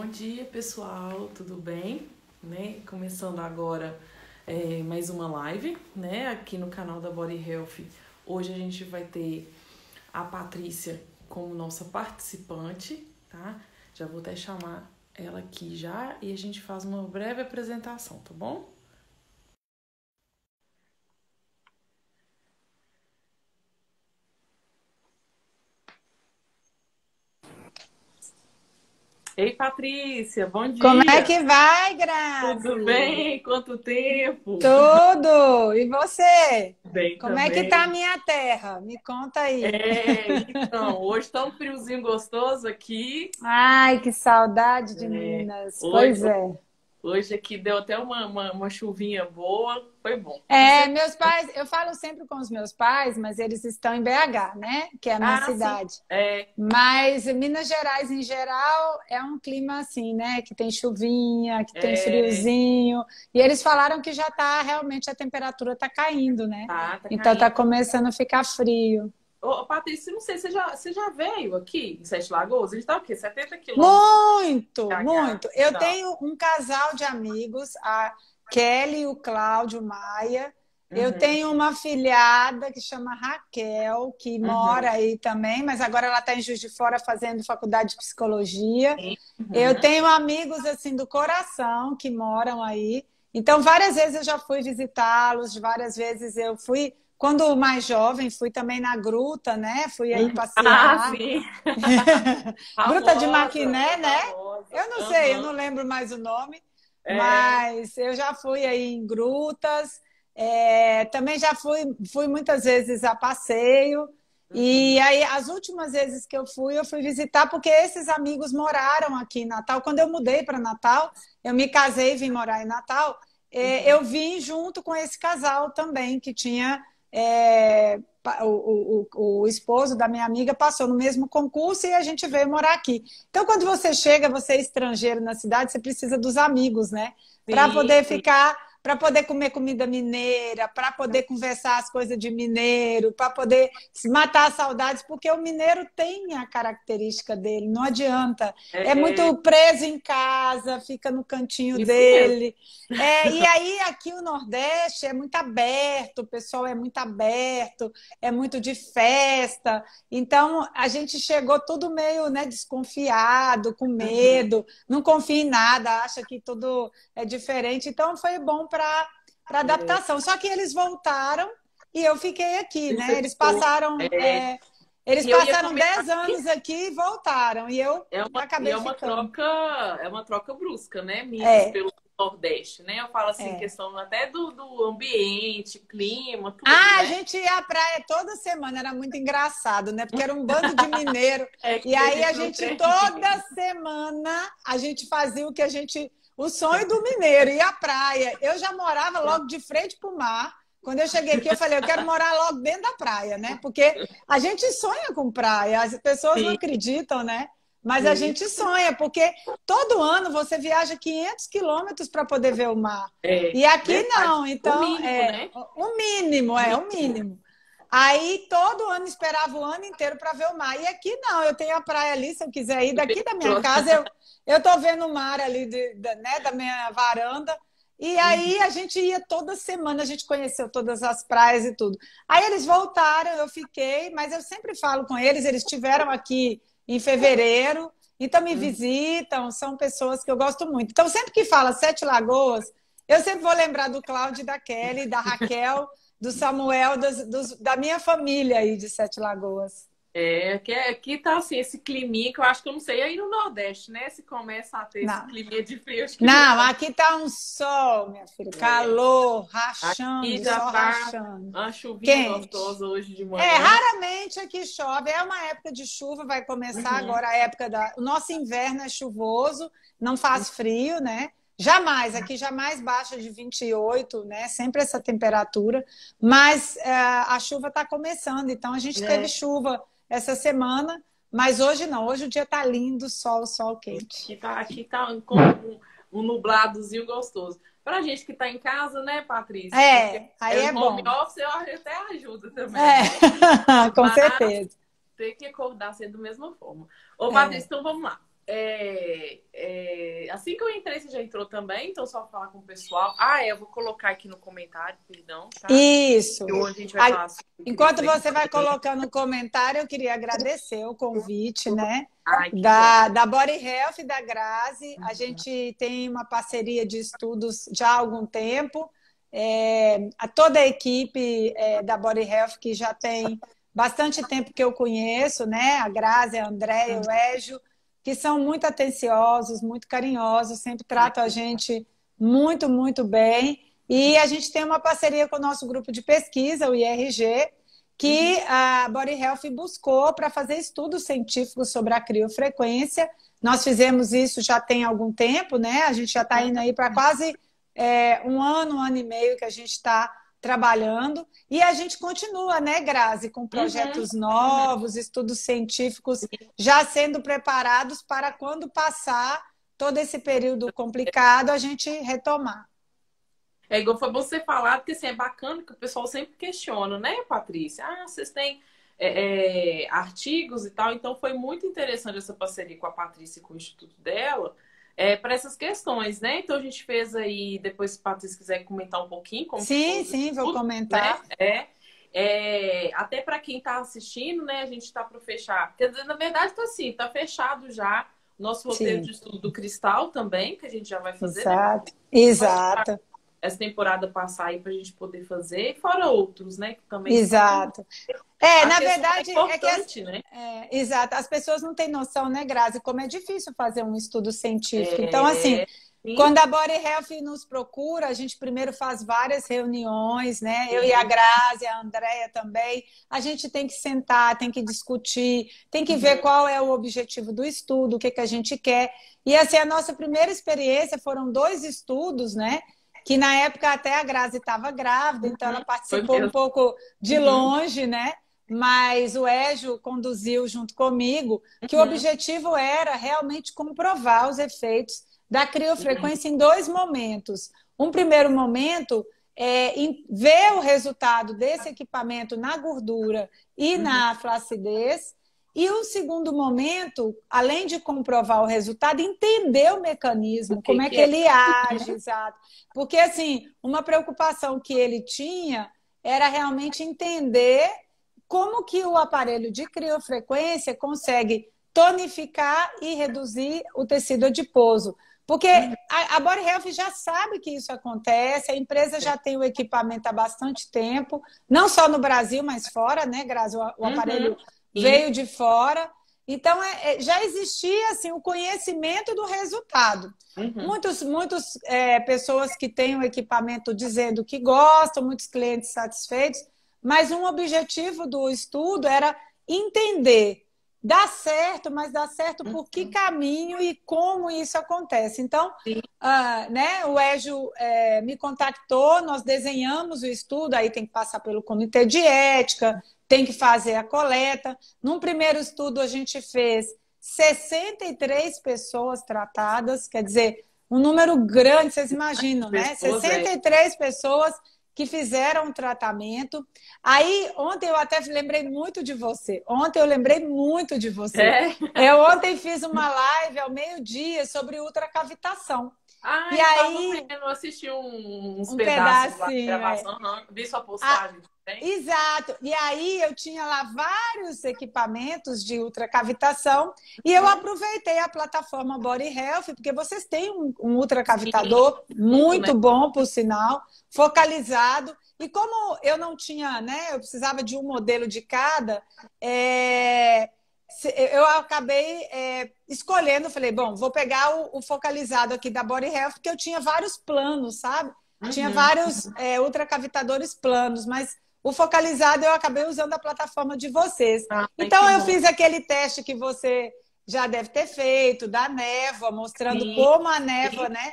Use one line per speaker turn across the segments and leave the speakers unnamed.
Bom dia, pessoal, tudo bem? Né? Começando agora mais uma live, né? Aqui no canal da Body Health. Hoje a gente vai ter a Patrícia como nossa participante, tá? Já vou até chamar ela aqui já e a gente faz uma breve apresentação, tá bom? Ei, Patrícia, bom
Como é
dia!
que vai,
Tudo
Grazi?
bem? Quanto tempo?
Tudo! E você?
Bem
Como é que tá a
também.
minha terra? Me conta aí.
Então, hoje tá um friozinho gostoso aqui.
Ai, que saudade de
É,
Minas.
hoje,
Pois é.
hoje aqui deu até uma chuvinha boa, foi bom.
É, meus pais, eu falo sempre com os meus pais, mas eles estão em BH, né? Que é a minha
Ah, sim,
cidade.
é,
Mas Minas Gerais, em geral, é um clima assim, né? Que tem chuvinha, que tem
é,
friozinho. E eles falaram que já tá, realmente, a temperatura tá caindo, né?
tá
Então tá
caindo.
começando a ficar frio.
Ô, Patrícia, não sei, você já veio aqui em Sete Lagoas? A gente tá o quê? 70 km de
Muito,
BH.
muito. Eu
Tá.
tenho um casal de amigos, a Kelly e o Cláudio Maia. Eu
Uhum,
tenho uma filhada que chama Raquel, que mora
uhum,
aí também, mas agora ela está em Juiz de Fora fazendo faculdade de psicologia.
sim,
Eu
uhum.
tenho amigos assim do coração que moram aí. Então, várias vezes eu já fui visitá-los, várias vezes eu fui, quando mais jovem, fui também na gruta, né? Fui aí
Ah,
passear.
sim,
Gruta de
famosa,
Maquiné, né?
famosa.
Eu não sei, eu
Aham,
não lembro mais o nome,
é,
mas eu já fui aí em grutas, também já fui muitas vezes a passeio. E
uhum,
aí, as últimas vezes que eu fui visitar porque esses amigos moraram aqui em Natal. Quando eu mudei para Natal, eu me casei e vim morar em Natal.
uhum.
Eu vim junto com esse casal também, que tinha. é, o esposo da minha amiga passou no mesmo concurso e a gente veio morar aqui. Então, quando você chega, você é estrangeiro na cidade, você precisa dos amigos, né? Para
Sim,
poder
sim.
ficar, para poder comer comida mineira, para poder conversar as coisas de mineiro, para poder matar saudades, porque o mineiro tem a característica dele, não adianta. É
É
muito preso em casa, fica no cantinho
isso mesmo.
dele. E aí, aqui o Nordeste é muito aberto, o pessoal é muito aberto, é muito de festa. Então, a gente chegou tudo meio, né, desconfiado, com
Uhum.
medo, não confia em nada, acha que tudo é diferente. Então, foi bom para
É,
adaptação. Só que eles voltaram e eu fiquei aqui,
isso
né?
ficou.
Eles
E eu ia
passaram
comentar
10 anos aqui e voltaram. E eu
e
acabei ficando.
é uma troca brusca, né? Minas
É,
pelo Nordeste, né? Eu falo assim,
é.
questão até do ambiente, clima, tudo,
Ah, a
né?
gente ia à praia toda semana, era muito engraçado, né? Porque era um bando de mineiro.
É
E
que a
aí a
gente não
gente
tem.
toda semana a gente fazia o sonho do mineiro, ir à praia. Eu já morava logo de frente para o mar. Quando eu cheguei aqui, eu falei, eu quero morar logo dentro da praia, né? Porque a gente sonha com praia, as pessoas não
Sim,
acreditam, né? Mas a
sim.
gente sonha, porque todo ano você viaja 500 quilômetros para poder ver o mar.
É
E aqui
verdade.
não,
O
então
mínimo, né?
o mínimo,
O
o
mínimo.
mínimo. Aí todo ano esperava o ano inteiro para ver o mar. E aqui não, eu tenho a praia ali, se eu quiser ir daqui da minha casa, eu tô vendo o mar ali né, da minha varanda. E aí a gente ia toda semana, a gente conheceu todas as praias e tudo. Aí eles voltaram, eu fiquei, mas eu sempre falo com eles, eles estiveram aqui em fevereiro, então me
Uhum.
visitam, são pessoas que eu gosto muito. Então, sempre que fala Sete Lagoas, eu sempre vou lembrar do Cláudio, da Kelly, da Raquel, do Samuel, da minha família aí de Sete Lagoas.
Aqui tá assim, esse climinha que eu acho que eu não sei aí no Nordeste, né? Se começa a ter esse
Não,
climinha de frio, acho que não
não,
tá.
aqui tá um sol, minha filha,
É.
calor,
Aqui
rachando,
já
sol
tá
rachando,
uma chuvinha
quente.
gostosa hoje de manhã.
Raramente aqui chove, é uma época de chuva, vai começar
Uhum.
agora a época da. O nosso inverno é chuvoso, não faz frio, né? Jamais, aqui jamais baixa de 28, né? Sempre essa temperatura, mas a chuva está começando, então a gente teve
É,
chuva essa semana, mas hoje não, hoje o dia está lindo, sol quente.
aqui tá com um nubladozinho gostoso. Pra gente que tá em casa, né, Patrícia? Porque
Aí
é
é
home
bom.
office, eu até ajuda também,
É,
né?
com
Mas
certeza.
tem que acordar cedo da mesma forma. Ô, Patrícia,
É.
então vamos lá. assim que eu entrei, você já entrou também, então só falar com o pessoal. Eu vou colocar aqui no comentário, perdão, tá?
Isso.
Onde a gente vai falar sobre
Enquanto você vai colocando no comentário, eu queria agradecer o convite, né?
Ai, que
Da Body Health e da Grazi. A gente tem uma parceria de estudos já há algum tempo. A toda a equipe da Body Health, que já tem bastante tempo que eu conheço, né? A Grazi, a Andréia, o Égio, que são muito atenciosos, muito carinhosos, sempre tratam a gente muito, muito bem. E a gente tem uma parceria com o nosso grupo de pesquisa, o IRG, que a Body Health buscou para fazer estudos científicos sobre a criofrequência. Nós fizemos isso já tem algum tempo, né? A gente já está indo aí para quase um ano e meio que a gente está trabalhando. E a gente continua, né, Grazi, com projetos novos, estudos científicos já sendo preparados para quando passar todo esse período complicado, a gente retomar.
Igual foi bom você falar, porque assim, é bacana que o pessoal sempre questiona, né, Patrícia? Vocês têm artigos e tal, então foi muito interessante essa parceria com a Patrícia e com o Instituto dela, para essas questões, né? Então a gente fez aí, depois se a Patrícia quiser comentar um pouquinho como
sim, vou comentar.
Né? Até para quem está assistindo, né, a gente está para fechar. Quer dizer, na verdade, tá fechado já nosso roteiro de estudo do cristal também, que a gente já vai fazer.
Exato.
Né?
Exato.
Essa temporada passar aí para a gente poder fazer, fora outros, né? Que também
Exato. Na verdade,
importante, né?
Exato. As pessoas não têm noção, né, Grazi, como é difícil fazer um estudo científico. Então, assim, quando a Body Health nos procura, a gente primeiro faz várias reuniões, né? Eu e a Grazi, a Andréia também. A gente tem que sentar, tem que discutir, tem que ver qual é o objetivo do estudo, o que a gente quer. E, assim, a nossa primeira experiência foram 2 estudos, né? Que na época até a Grazi estava grávida, então ela participou um pouco de longe, né? Mas o Égio conduziu junto comigo, que o objetivo era realmente comprovar os efeitos da criofrequência em 2 momentos. Um primeiro momento é ver o resultado desse equipamento na gordura e na flacidez. E o segundo momento, além de comprovar o resultado, entender o mecanismo, como é que ele age, exato. Porque, assim, uma preocupação que ele tinha era realmente entender como que o aparelho de criofrequência consegue tonificar e reduzir o tecido adiposo. Porque a Body Health já sabe que isso acontece, a empresa já tem o equipamento há bastante tempo, não só no Brasil, mas fora, né, Grazi? O aparelho veio de fora. Então, já existia assim, o conhecimento do resultado. Muitas pessoas que têm o equipamento dizendo que gostam, muitos clientes satisfeitos, mas um objetivo do estudo era entender, dá certo, mas dá certo por que caminho e como isso acontece. Então, né, o Égio me contactou, nós desenhamos o estudo, aí tem que passar pelo comitê de ética, tem que fazer a coleta. Num primeiro estudo, a gente fez 63 pessoas tratadas, quer dizer, um número grande, vocês imaginam, né? 63 pessoas que fizeram o tratamento. Aí, ontem eu até lembrei muito de você. Eu ontem fiz uma live ao meio-dia sobre ultracavitação.
E aí eu assisti uns pedaços da gravação, vi sua postagem.
Exato. E aí eu tinha lá vários equipamentos de ultracavitação e eu aproveitei a plataforma Body Health, porque vocês têm um ultracavitador muito bom, por sinal, focalizado. E como eu não tinha, né, eu precisava de um modelo de cada, eu acabei escolhendo, falei, bom, vou pegar o focalizado aqui da Body Health, porque eu tinha vários planos, sabe? Tinha vários ultracavitadores planos, mas o focalizado eu acabei usando a plataforma de vocês. Então eu fiz aquele teste que você já deve ter feito, da névoa, mostrando como a névoa, né,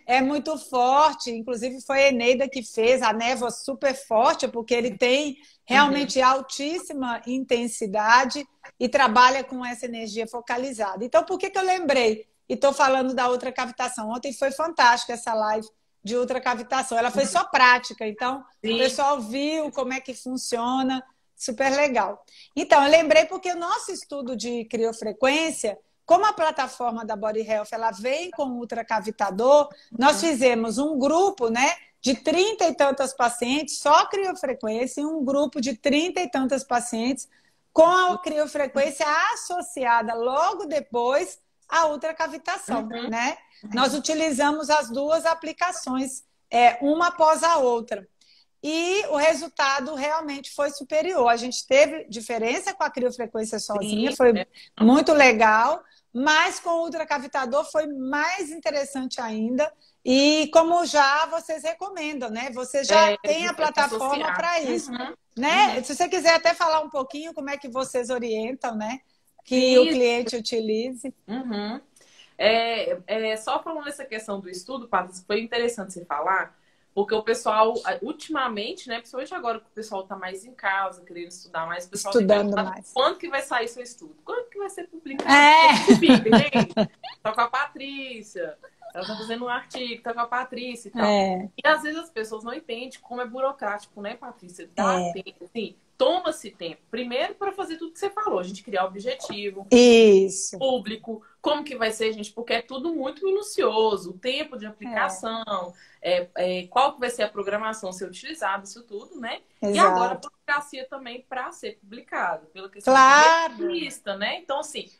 é muito forte. Inclusive foi a Eneida que fez a névoa super forte, porque ele tem realmente altíssima intensidade e trabalha com essa energia focalizada. Então, por que eu lembrei? E estou falando da ultracavitação. Ontem foi fantástica essa live de ultracavitação. Ela foi só prática, então o pessoal viu como é que funciona, super legal. Então, eu lembrei porque o nosso estudo de criofrequência como a plataforma da Body Health ela vem com ultracavitador, nós fizemos um grupo, né, de 30 e tantas pacientes, só criofrequência, e um grupo de 30 e tantas pacientes com a criofrequência associada logo depois à ultracavitação, né? Nós utilizamos as duas aplicações, uma após a outra. E o resultado realmente foi superior. A gente teve diferença com a criofrequência sozinha, foi muito legal, mas com o ultracavitador foi mais interessante ainda. E como já vocês recomendam, né? Você já tem a plataforma para isso. Né? Se você quiser até falar um pouquinho como é que vocês orientam, né? Que o cliente utilize.
Só falando essa questão do estudo, Patrícia, foi interessante você falar, porque o pessoal, ultimamente, né? Principalmente agora que o pessoal está mais em casa, querendo estudar mais, o pessoal
estudando mais.
Quando que vai sair seu estudo? Quando que vai ser publicado? Tá com a Patrícia. Ela tá fazendo um artigo, tá com a Patrícia e tal. E às vezes as pessoas não entendem como é burocrático, né, Patrícia? Dá tempo, assim, toma-se tempo. Primeiro para fazer tudo que você falou, a gente criar o objetivo.
Isso.
Público, como que vai ser, gente? Porque é tudo muito minucioso. O tempo de aplicação, qual que vai ser a programação ser utilizada, isso tudo, né? Exato. E agora a burocracia também para ser publicado. Pela questão de revista, né? Então, assim...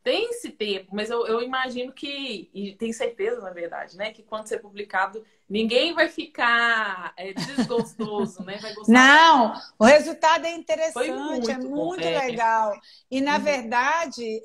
Tem esse tempo, mas eu imagino que, e tenho certeza, na verdade, né? Que quando ser publicado, ninguém vai ficar desgostoso, né? Vai gostar.
Não, o resultado é interessante,
muito
é muito legal. E, na verdade,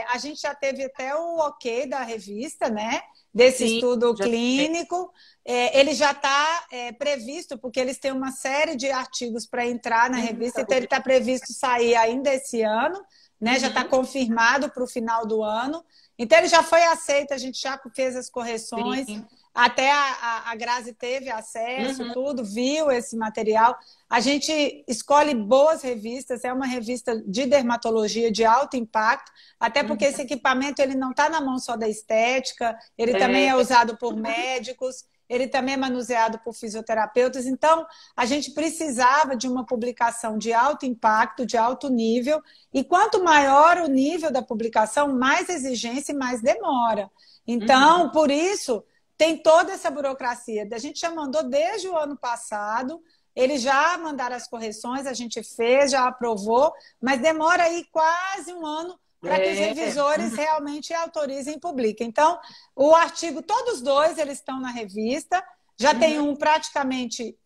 a gente já teve até o ok da revista, né? Desse estudo clínico. Ele já está previsto, porque eles têm uma série de artigos para entrar na revista, então ele está previsto sair ainda esse ano. Né? Já está confirmado para o final do ano. Então, ele já foi aceito, a gente já fez as correções. Até a Grazi teve acesso, tudo, viu esse material. A gente escolhe boas revistas, é uma revista de dermatologia de alto impacto, até porque esse equipamento ele não está na mão só da estética, ele também é usado por médicos, ele também é manuseado por fisioterapeutas. Então, a gente precisava de uma publicação de alto impacto, de alto nível, e quanto maior o nível da publicação, mais exigência e mais demora. Então, por isso, tem toda essa burocracia. A gente já mandou desde o ano passado, eles já mandaram as correções, a gente fez, já aprovou, mas demora aí quase um ano para que os revisores realmente autorizem e publiquem. Então, o artigo, todos dois, eles estão na revista. Já tem um praticamente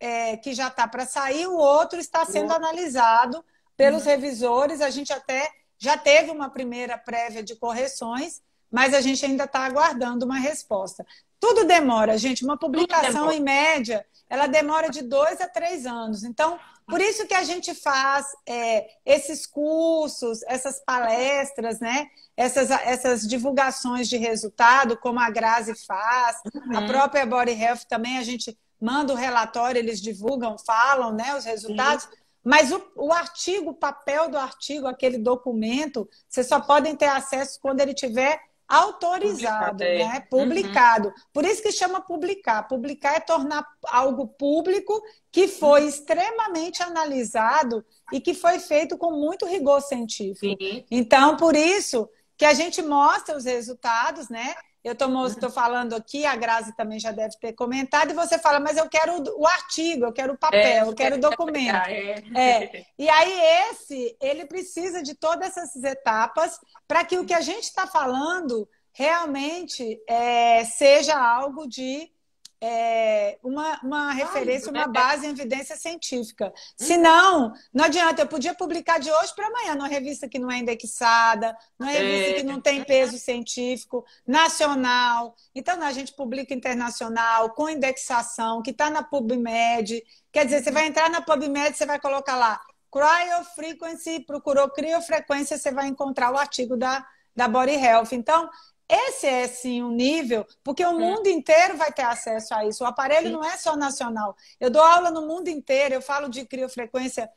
que já está para sair, o outro está sendo analisado pelos revisores. A gente até já teve uma primeira prévia de correções, mas a gente ainda está aguardando uma resposta. Tudo demora, gente. Uma publicação, em média, ela demora de 2 a 3 anos. Então, por isso que a gente faz esses cursos, essas palestras, né? Essas divulgações de resultado, como a Grazi faz, a própria Body Health também, a gente manda o relatório, eles divulgam, falam, né, os resultados. Mas o artigo, o papel do artigo, aquele documento, vocês só podem ter acesso quando ele tiver autorizado, né? Publicado. Por isso que chama publicar. Publicar é tornar algo público que foi extremamente analisado e que foi feito com muito rigor científico. Então, por isso que a gente mostra os resultados, né? Eu estou falando aqui, a Grazi também já deve ter comentado, e você fala, mas eu quero o artigo, eu quero o papel, eu quero o documento. E aí ele precisa de todas essas etapas para que o que a gente está falando realmente seja algo de uma referência, uma base em evidência científica. Senão, não adianta, eu podia publicar de hoje para amanhã numa revista que não é indexada, numa revista que não tem peso científico, nacional. Então, a gente publica internacional, com indexação, que está na PubMed. Quer dizer, você vai entrar na PubMed, você vai colocar lá Cryofrequency, procurou criofrequência, você vai encontrar o artigo da Body Health. Então, esse é, sim, um nível, porque o mundo inteiro vai ter acesso a isso. O aparelho não é só nacional. Eu dou aula no mundo inteiro, eu falo de criofrequência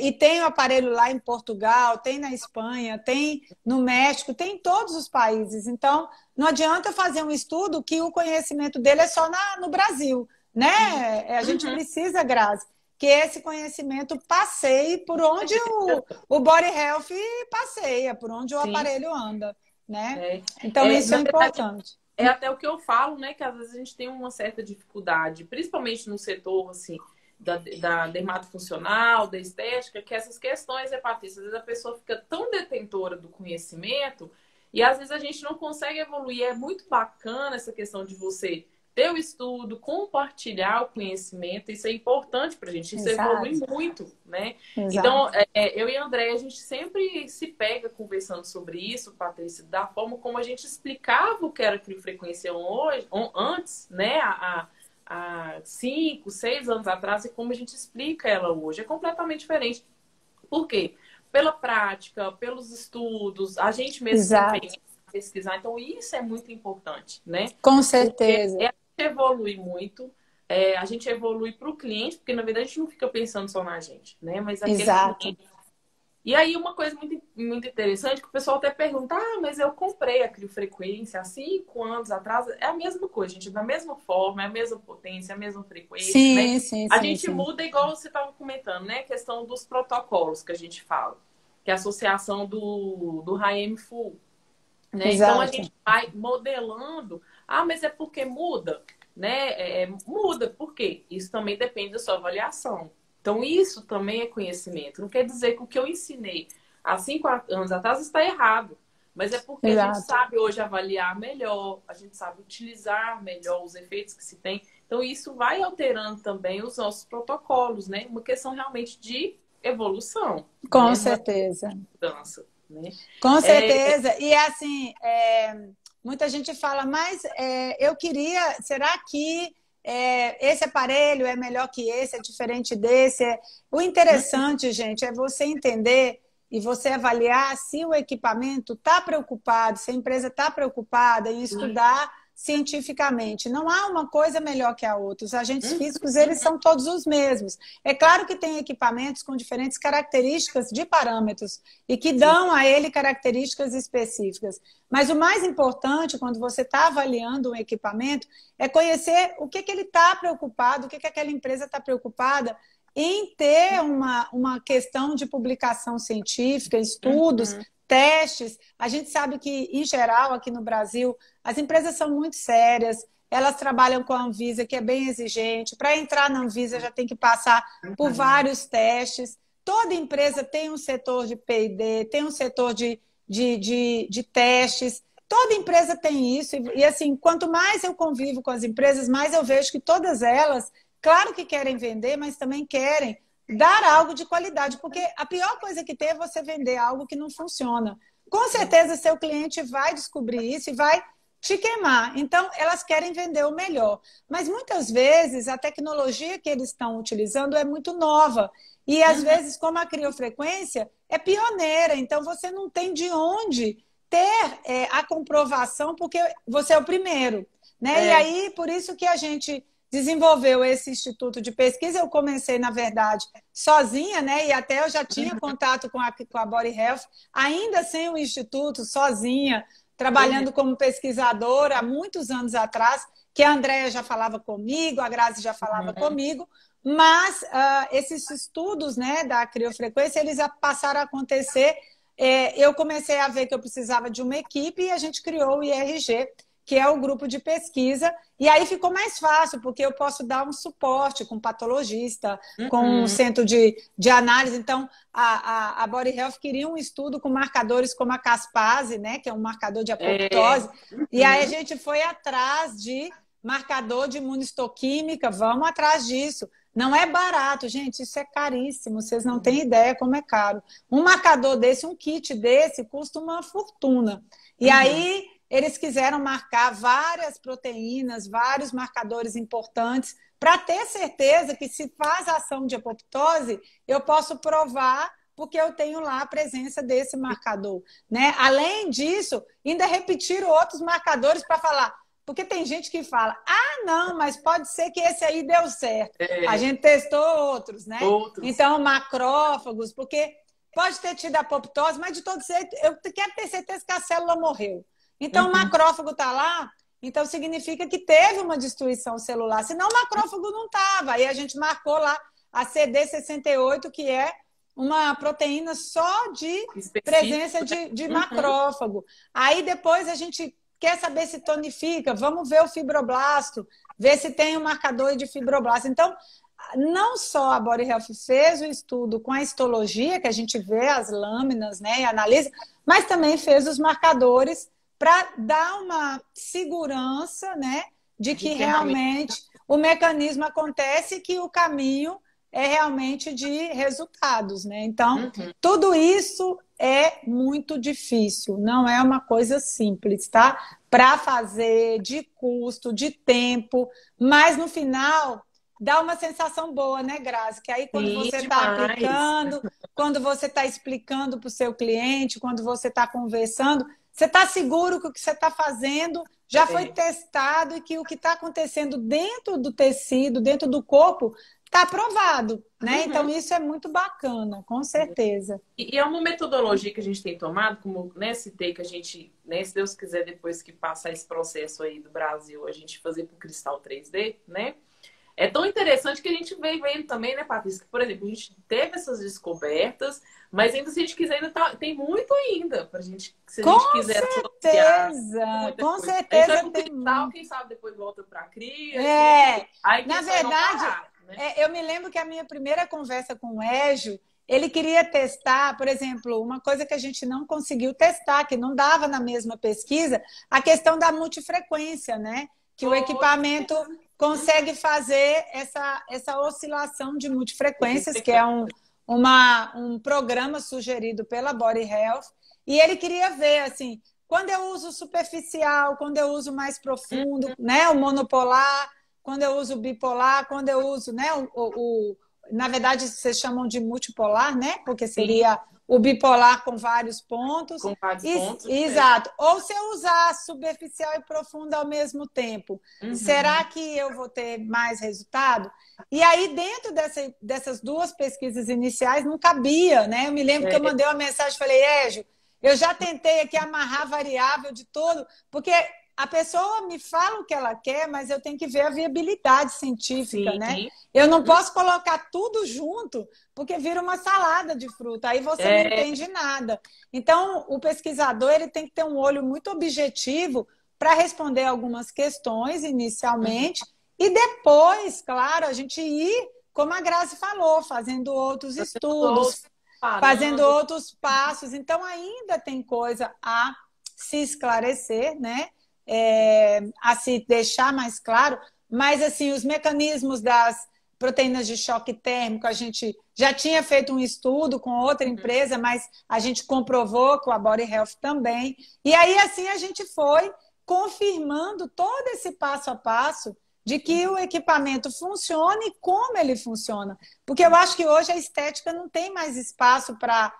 e tem o aparelho lá em Portugal, tem na Espanha, tem no México, tem em todos os países. Então, não adianta eu fazer um estudo que o conhecimento dele é só no Brasil, né? A gente precisa, Grazi, que esse conhecimento passeie por onde o Body Health passeia, por onde o aparelho anda. né?
É,
Então, isso é
na verdade,
importante.
é até o que eu falo, né? Que às vezes a gente tem uma certa dificuldade, principalmente no setor, assim, da dermatofuncional, da estética, que essas questões, Patrícia, às vezes a pessoa fica tão detentora do conhecimento e às vezes a gente não consegue evoluir. É muito bacana essa questão de você ter o estudo, compartilhar o conhecimento, isso é importante pra gente, isso evolui
Exato,
muito, né? Então,
exato.
eu e a Andréia, a gente sempre se pega conversando sobre isso, Patrícia, da forma como a gente explicava o que era criofrequência hoje, antes, né? Há 5, 6 anos atrás, e como a gente explica ela hoje. É completamente diferente. Por quê? Pela prática, pelos estudos, a gente mesmo se empenha
Exato.
em pesquisar. Então, isso é muito importante, né?
Com
Porque
certeza.
a gente evolui muito, a gente evolui para o cliente, porque na verdade a gente não fica pensando só na gente, né? Mas aquele
Exato.
cliente. E aí, uma coisa muito, muito interessante, que o pessoal até pergunta, mas eu comprei a criofrequência há 5 anos atrás. É a mesma coisa, gente, da mesma forma, é a mesma potência, é a mesma frequência, né?
Sim, sim,
A
sim,
gente
sim.
muda, igual você estava comentando, né? A questão dos protocolos que a gente fala, que é a associação do Haem Full, né? Então, a
Exato.
gente vai modelando. Mas é porque muda, né? Muda, por quê? Isso também depende da sua avaliação. Então, isso também é conhecimento. Não quer dizer que o que eu ensinei há 5 anos atrás está errado. Mas é porque a gente
Exato.
sabe hoje avaliar melhor, a gente sabe utilizar melhor os efeitos que se tem. Então, isso vai alterando também os nossos protocolos, né? Uma questão realmente de evolução,
Com
né? Não é
certeza.
mudança, né?
Com
É,
certeza. E assim, muita gente fala, mas eu queria, será que esse aparelho é melhor que esse, é diferente desse? O interessante, gente, é você entender e você avaliar se o equipamento está preocupado, se a empresa está preocupada em estudar cientificamente. Não há uma coisa melhor que a outra. Os agentes físicos, eles são todos os mesmos. É claro que tem equipamentos com diferentes características de parâmetros e que
sim.
dão a ele características específicas. Mas o mais importante, quando você está avaliando um equipamento, é conhecer o que ele está preocupado, o que aquela empresa está preocupada em ter uma questão de publicação científica, estudos,
Uhum.
testes. A gente sabe que, em geral, aqui no Brasil, as empresas são muito sérias, elas trabalham com a Anvisa, que é bem exigente. Para entrar na Anvisa, já tem que passar por vários testes. Toda empresa tem um setor de P&D, tem um setor de testes. Toda empresa tem isso. E, assim, quanto mais eu convivo com as empresas, mais eu vejo que todas elas, claro que querem vender, mas também querem dar algo de qualidade. Porque a pior coisa que tem é você vender algo que não funciona. Com certeza, seu cliente vai descobrir isso e vai te queimar. Então, elas querem vender o melhor. Mas, muitas vezes, a tecnologia que eles estão utilizando é muito nova. E, às vezes, como a criofrequência é pioneira, então você não tem de onde ter a comprovação, porque você é o primeiro. Né? E aí, por isso que a gente desenvolveu esse instituto de pesquisa. Eu comecei, na verdade, sozinha, né? E até eu já tinha contato com a Body Health, ainda sem o instituto, sozinha, trabalhando como pesquisadora há muitos anos atrás, que a Andréia já falava comigo, a Grazi já falava comigo, mas esses estudos, né, da criofrequência, eles passaram a acontecer. Eu comecei a ver que eu precisava de uma equipe e a gente criou o IRG, que é o grupo de pesquisa, e aí ficou mais fácil, porque eu posso dar um suporte com patologista, com um centro de análise. Então, a Body Health queria um estudo com marcadores como a caspase, né, que é um marcador de apoptose, e aí a gente foi atrás de marcador de imunistoquímica, vamos atrás disso. Não é barato, gente, isso é caríssimo, vocês não têm ideia como é caro. Um marcador desse, um kit desse, custa uma fortuna. E aí eles quiseram marcar várias proteínas, vários marcadores importantes, para ter certeza que se faz ação de apoptose, eu posso provar porque eu tenho lá a presença desse marcador. Né? Além disso, ainda repetir outros marcadores para falar, porque tem gente que fala, não, mas pode ser que esse aí deu certo. A gente testou outros, né? Então, macrófagos, porque pode ter tido apoptose, mas de todo jeito, eu quero ter certeza que a célula morreu. Então, o macrófago está lá, então significa que teve uma destruição celular, senão o macrófago não estava. Aí a gente marcou lá a CD68, que é uma proteína só de
Específico,
presença de macrófago. Aí depois a gente quer saber se tonifica, vamos ver o fibroblasto, ver se tem um marcador de fibroblasto. Então, não só a Body Health fez o estudo com a histologia, que a gente vê as lâminas, né, e analisa, mas também fez os marcadores para dar uma segurança, né, de que realmente o mecanismo acontece e que o caminho é realmente de resultados, né? Então, tudo isso é muito difícil, não é uma coisa simples, tá? Para fazer, de custo, de tempo, mas no final dá uma sensação boa, né, Grazi? Que aí quando você está aplicando, quando você está explicando para o seu cliente, quando você está conversando, você está seguro que o que você está fazendo já foi testado e que o que está acontecendo dentro do tecido, dentro do corpo, está aprovado, né? Então isso é muito bacana, com certeza.
E é uma metodologia que a gente tem tomado, como, né, citei que a gente, né, se Deus quiser, depois que passar esse processo aí do Brasil, a gente fazer para o Cristal 3D, né? É tão interessante que a gente vem vendo também, né, Patrícia? Que, por exemplo, a gente teve essas descobertas, mas ainda se a gente quiser, ainda tem muito ainda pra gente, se a gente quiser
associar. Com certeza.
A gente vai pro Cristal, quem sabe depois volta pra cria.
Aí, na verdade, parar, né? Eu me lembro que a minha primeira conversa com o Égio, ele queria testar, por exemplo, uma coisa que a gente não conseguiu testar, que não dava na mesma pesquisa, a questão da multifrequência, né? Que o equipamento consegue fazer essa oscilação de multifrequências, que é um programa sugerido pela Body Health. E ele queria ver, assim, quando eu uso superficial, quando eu uso mais profundo, né, o monopolar, quando eu uso bipolar, quando eu uso, né, na verdade, vocês chamam de multipolar, né? Porque seria o bipolar com vários pontos.
Com vários pontos.
Exato. Ou se eu usar superficial e profunda ao mesmo tempo, será que eu vou ter mais resultado? E aí, dentro dessas duas pesquisas iniciais, não cabia, né? Eu me lembro que eu mandei uma mensagem e falei, Égio, eu já tentei aqui amarrar variável de todo, porque a pessoa me fala o que ela quer, mas eu tenho que ver a viabilidade científica, né? Eu não posso colocar tudo junto, porque vira uma salada de fruta, aí você não entende nada. Então, o pesquisador ele tem que ter um olho muito objetivo para responder algumas questões inicialmente, e depois, claro, a gente ir, como a Grazi falou, fazendo outros estudos, fazendo outros passos. Então, ainda tem coisa a se esclarecer, né? A se deixar mais claro, mas assim, os mecanismos das proteínas de choque térmico, a gente já tinha feito um estudo com outra empresa, mas a gente comprovou com a Body Health também. E aí, assim, a gente foi confirmando todo esse passo a passo de que o equipamento funciona e como ele funciona. Porque eu acho que hoje a estética não tem mais espaço para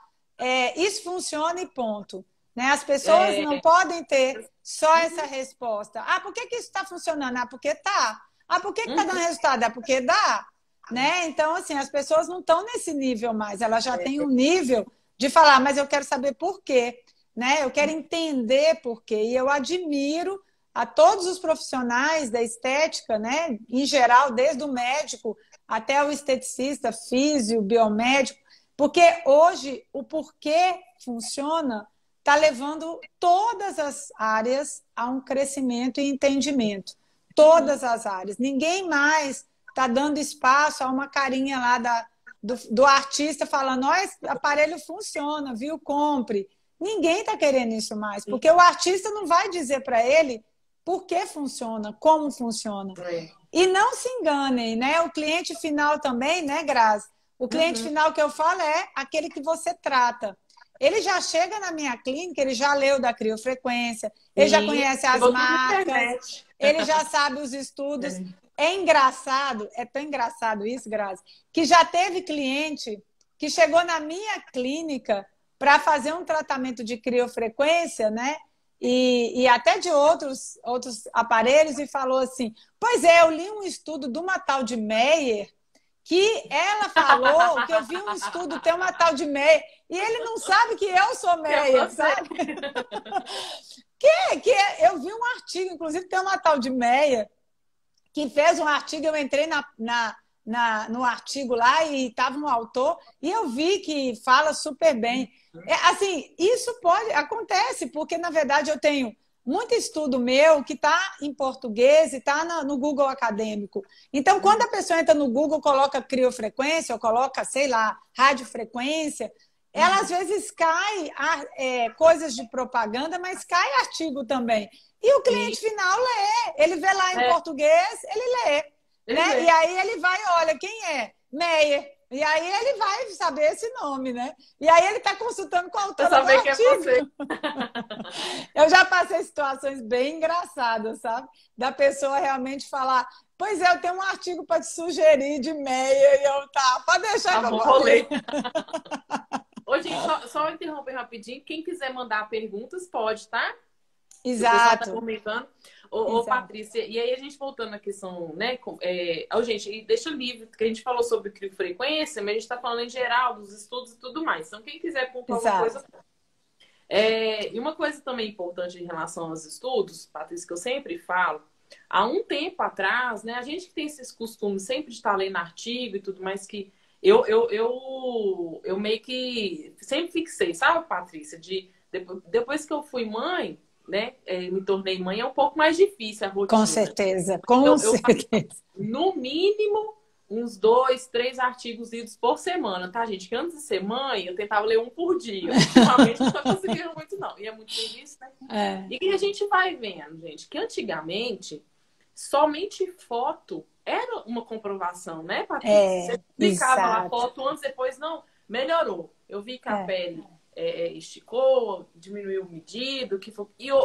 isso funciona e ponto. Né? As pessoas não podem ter só essa resposta. Ah, por que isso está funcionando? Ah, porque tá. Ah, por que está dando resultado? Ah, porque dá. Né? Então, assim, as pessoas não estão nesse nível mais. Elas já têm um nível de falar, mas eu quero saber por quê. Né? Eu quero entender por quê. E eu admiro a todos os profissionais da estética, né? Em geral, desde o médico até o esteticista, físio, biomédico, porque hoje o porquê funciona está levando todas as áreas a um crescimento e entendimento. Todas as áreas. Ninguém mais está dando espaço a uma carinha lá do artista falando, ó, esse aparelho funciona, viu? Compre. Ninguém está querendo isso mais, porque o artista não vai dizer para ele por que funciona, como funciona. E não se enganem, né? O cliente final também, né, Grazi? O cliente final que eu falo é aquele que você trata. Ele já chega na minha clínica, ele já leu da criofrequência, ele já conhece as marcas, ele já sabe os estudos. É engraçado, é tão engraçado isso, Grazi, que já teve cliente que chegou na minha clínica para fazer um tratamento de criofrequência, né? E até de outros aparelhos e falou assim, pois é, eu li um estudo de uma tal de Meyer que ela falou que eu vi um estudo, tem uma tal de Meyer, e ele não sabe que eu sou Meyer, sabe? Eu vi um artigo, inclusive tem uma tal de Meyer, que fez um artigo, eu entrei no artigo lá e estava um autor, e eu vi que fala super bem. Assim, isso acontece, porque, na verdade, eu tenho muito estudo meu que está em português e está no Google Acadêmico. Então, quando a pessoa entra no Google, coloca criofrequência, ou coloca, sei lá, radiofrequência, ela às vezes cai coisas de propaganda, mas cai artigo também. E o cliente final lê, ele vê lá em português, ele lê. Né? E aí ele vai, olha, quem é? Meyer. E aí ele vai saber esse nome, né? E aí ele está consultando com a autora do artigo. Que é você. Eu já passei situações bem engraçadas, sabe? Da pessoa realmente falar, pois é, eu tenho um artigo para te sugerir de Meyer, e eu, pode deixar que eu vou ler.
Ô, gente, só interromper rapidinho. Quem quiser mandar perguntas, pode, tá?
Exato.
Tá comentando. Ô, Patrícia, e aí a gente voltando à questão, né? Gente, e deixa livre, porque a gente falou sobre criofrequência, mas a gente está falando em geral dos estudos e tudo mais. Então, quem quiser pontuar alguma coisa. E uma coisa também importante em relação aos estudos, Patrícia, que eu sempre falo, há um tempo atrás, né? A gente que tem esses costumes sempre de estar lendo artigo e tudo mais, que eu meio que sempre fixei, sabe, Patrícia? Depois que eu fui mãe, né, me tornei mãe, é um pouco mais difícil a rotina.
Com certeza, com certeza.
No mínimo, uns 2, 3 artigos lidos por semana, tá, gente? Que antes de ser mãe, eu tentava ler um por dia. Ultimamente, não tô conseguindo muito, não. E é muito difícil, né? E que a gente vai vendo, gente, que antigamente, somente foto era uma comprovação, né, Patrícia? Você clicava lá a foto antes, depois, não, melhorou. Eu vi que a pele... esticou, diminuiu o medido,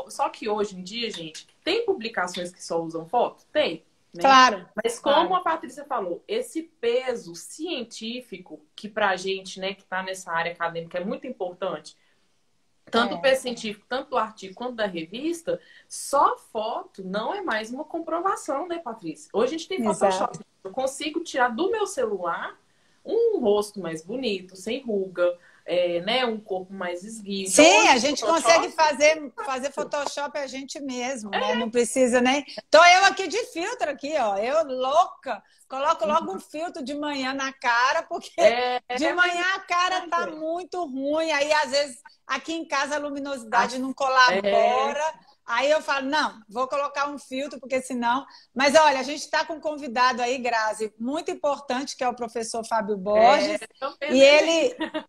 só que hoje em dia, gente, tem publicações que só usam foto? Tem, né?
Claro.
Mas como a Patrícia falou, esse peso científico que pra gente, né, que tá nessa área acadêmica é muito importante, tanto o peso científico, tanto do artigo quanto da revista, só foto não é mais uma comprovação, né, Patrícia? Hoje a gente tem Photoshop. Eu consigo tirar do meu celular um rosto mais bonito, sem ruga, né, um corpo mais esguio.
Sim, então, a gente consegue fazer Photoshop a gente mesmo, né? Não precisa nem... Tô eu aqui de filtro aqui, ó. Eu louca. Coloco logo um filtro de manhã na cara, porque de manhã a cara tá muito ruim. Aí, às vezes, aqui em casa a luminosidade não colabora. Aí eu falo, não, vou colocar um filtro, porque senão... Mas, olha, a gente está com um convidado aí, Grazi, muito importante, que é o professor Fábio Borges.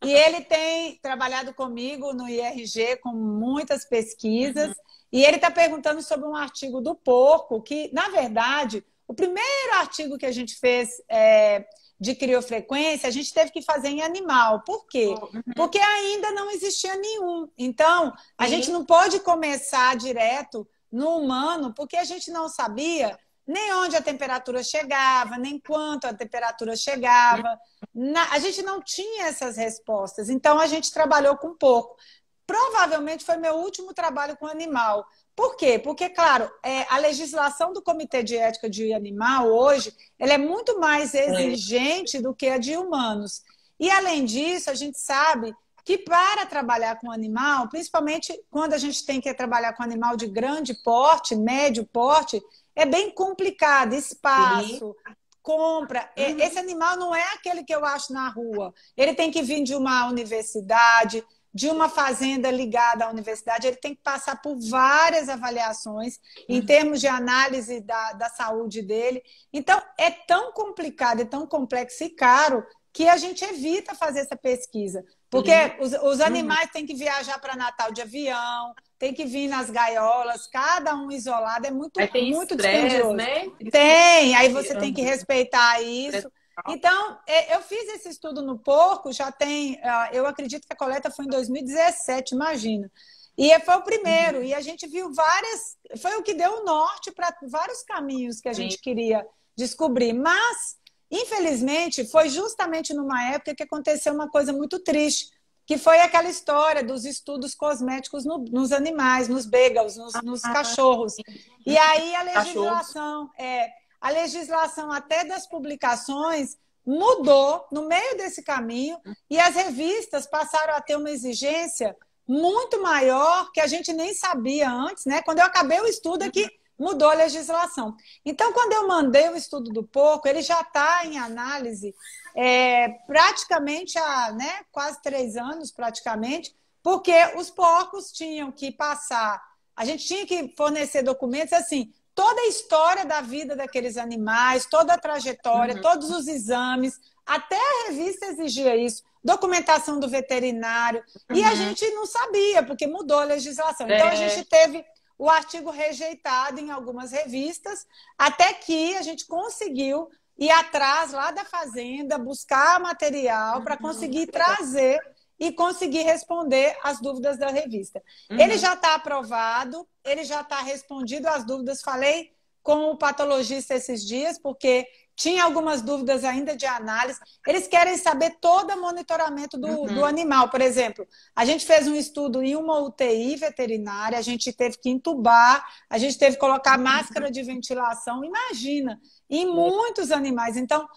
E ele tem trabalhado comigo no IRG com muitas pesquisas. E ele está perguntando sobre um artigo do porco, que, na verdade, o primeiro artigo que a gente fez de criofrequência, a gente teve que fazer em animal. Por quê? Porque ainda não existia nenhum. Então, a gente não pode começar direto no humano, porque a gente não sabia nem onde a temperatura chegava, nem quanto a temperatura chegava. A gente não tinha essas respostas. Então, a gente trabalhou com porco. Provavelmente foi meu último trabalho com animal. Por quê? Porque, claro, a legislação do Comitê de Ética de Animal hoje ela é muito mais exigente do que a de humanos. E, além disso, a gente sabe que para trabalhar com animal, principalmente quando a gente tem que trabalhar com animal de grande porte, médio porte, é bem complicado. Espaço, compra. Esse animal não é aquele que eu acho na rua. Ele tem que vir de uma universidade, de uma fazenda ligada à universidade, ele tem que passar por várias avaliações em termos de análise da saúde dele. Então, é tão complicado, é tão complexo e caro que a gente evita fazer essa pesquisa. Porque os animais têm que viajar para Natal de avião, tem que vir nas gaiolas, cada um isolado, é muito dispendioso. Né? Tem, aí você tem que respeitar isso. Então, eu fiz esse estudo no porco, já tem, eu acredito que a coleta foi em 2017, imagina. E foi o primeiro, e a gente viu foi o que deu o norte para vários caminhos que a gente queria descobrir. Mas, infelizmente, foi justamente numa época que aconteceu uma coisa muito triste, que foi aquela história dos estudos cosméticos nos animais, nos beagles, nos cachorros. E aí a legislação até das publicações mudou no meio desse caminho e as revistas passaram a ter uma exigência muito maior que a gente nem sabia antes, né? Quando eu acabei o estudo aqui, mudou a legislação. Então, quando eu mandei o estudo do porco, ele já está em análise praticamente há, né, quase 3 anos, praticamente, porque os porcos tinham que passar, a gente tinha que fornecer documentos assim, toda a história da vida daqueles animais, toda a trajetória, todos os exames, até a revista exigia isso, documentação do veterinário, e a gente não sabia, porque mudou a legislação. Então, a gente teve o artigo rejeitado em algumas revistas, até que a gente conseguiu ir atrás lá da fazenda, buscar material para conseguir trazer e conseguir responder as dúvidas da revista. Ele já está aprovado, ele já está respondido às dúvidas. Falei com o patologista esses dias, porque tinha algumas dúvidas ainda de análise. Eles querem saber todo o monitoramento do animal. Por exemplo, a gente fez um estudo em uma UTI veterinária, a gente teve que entubar, a gente teve que colocar máscara de ventilação. Imagina, em muitos animais. Então,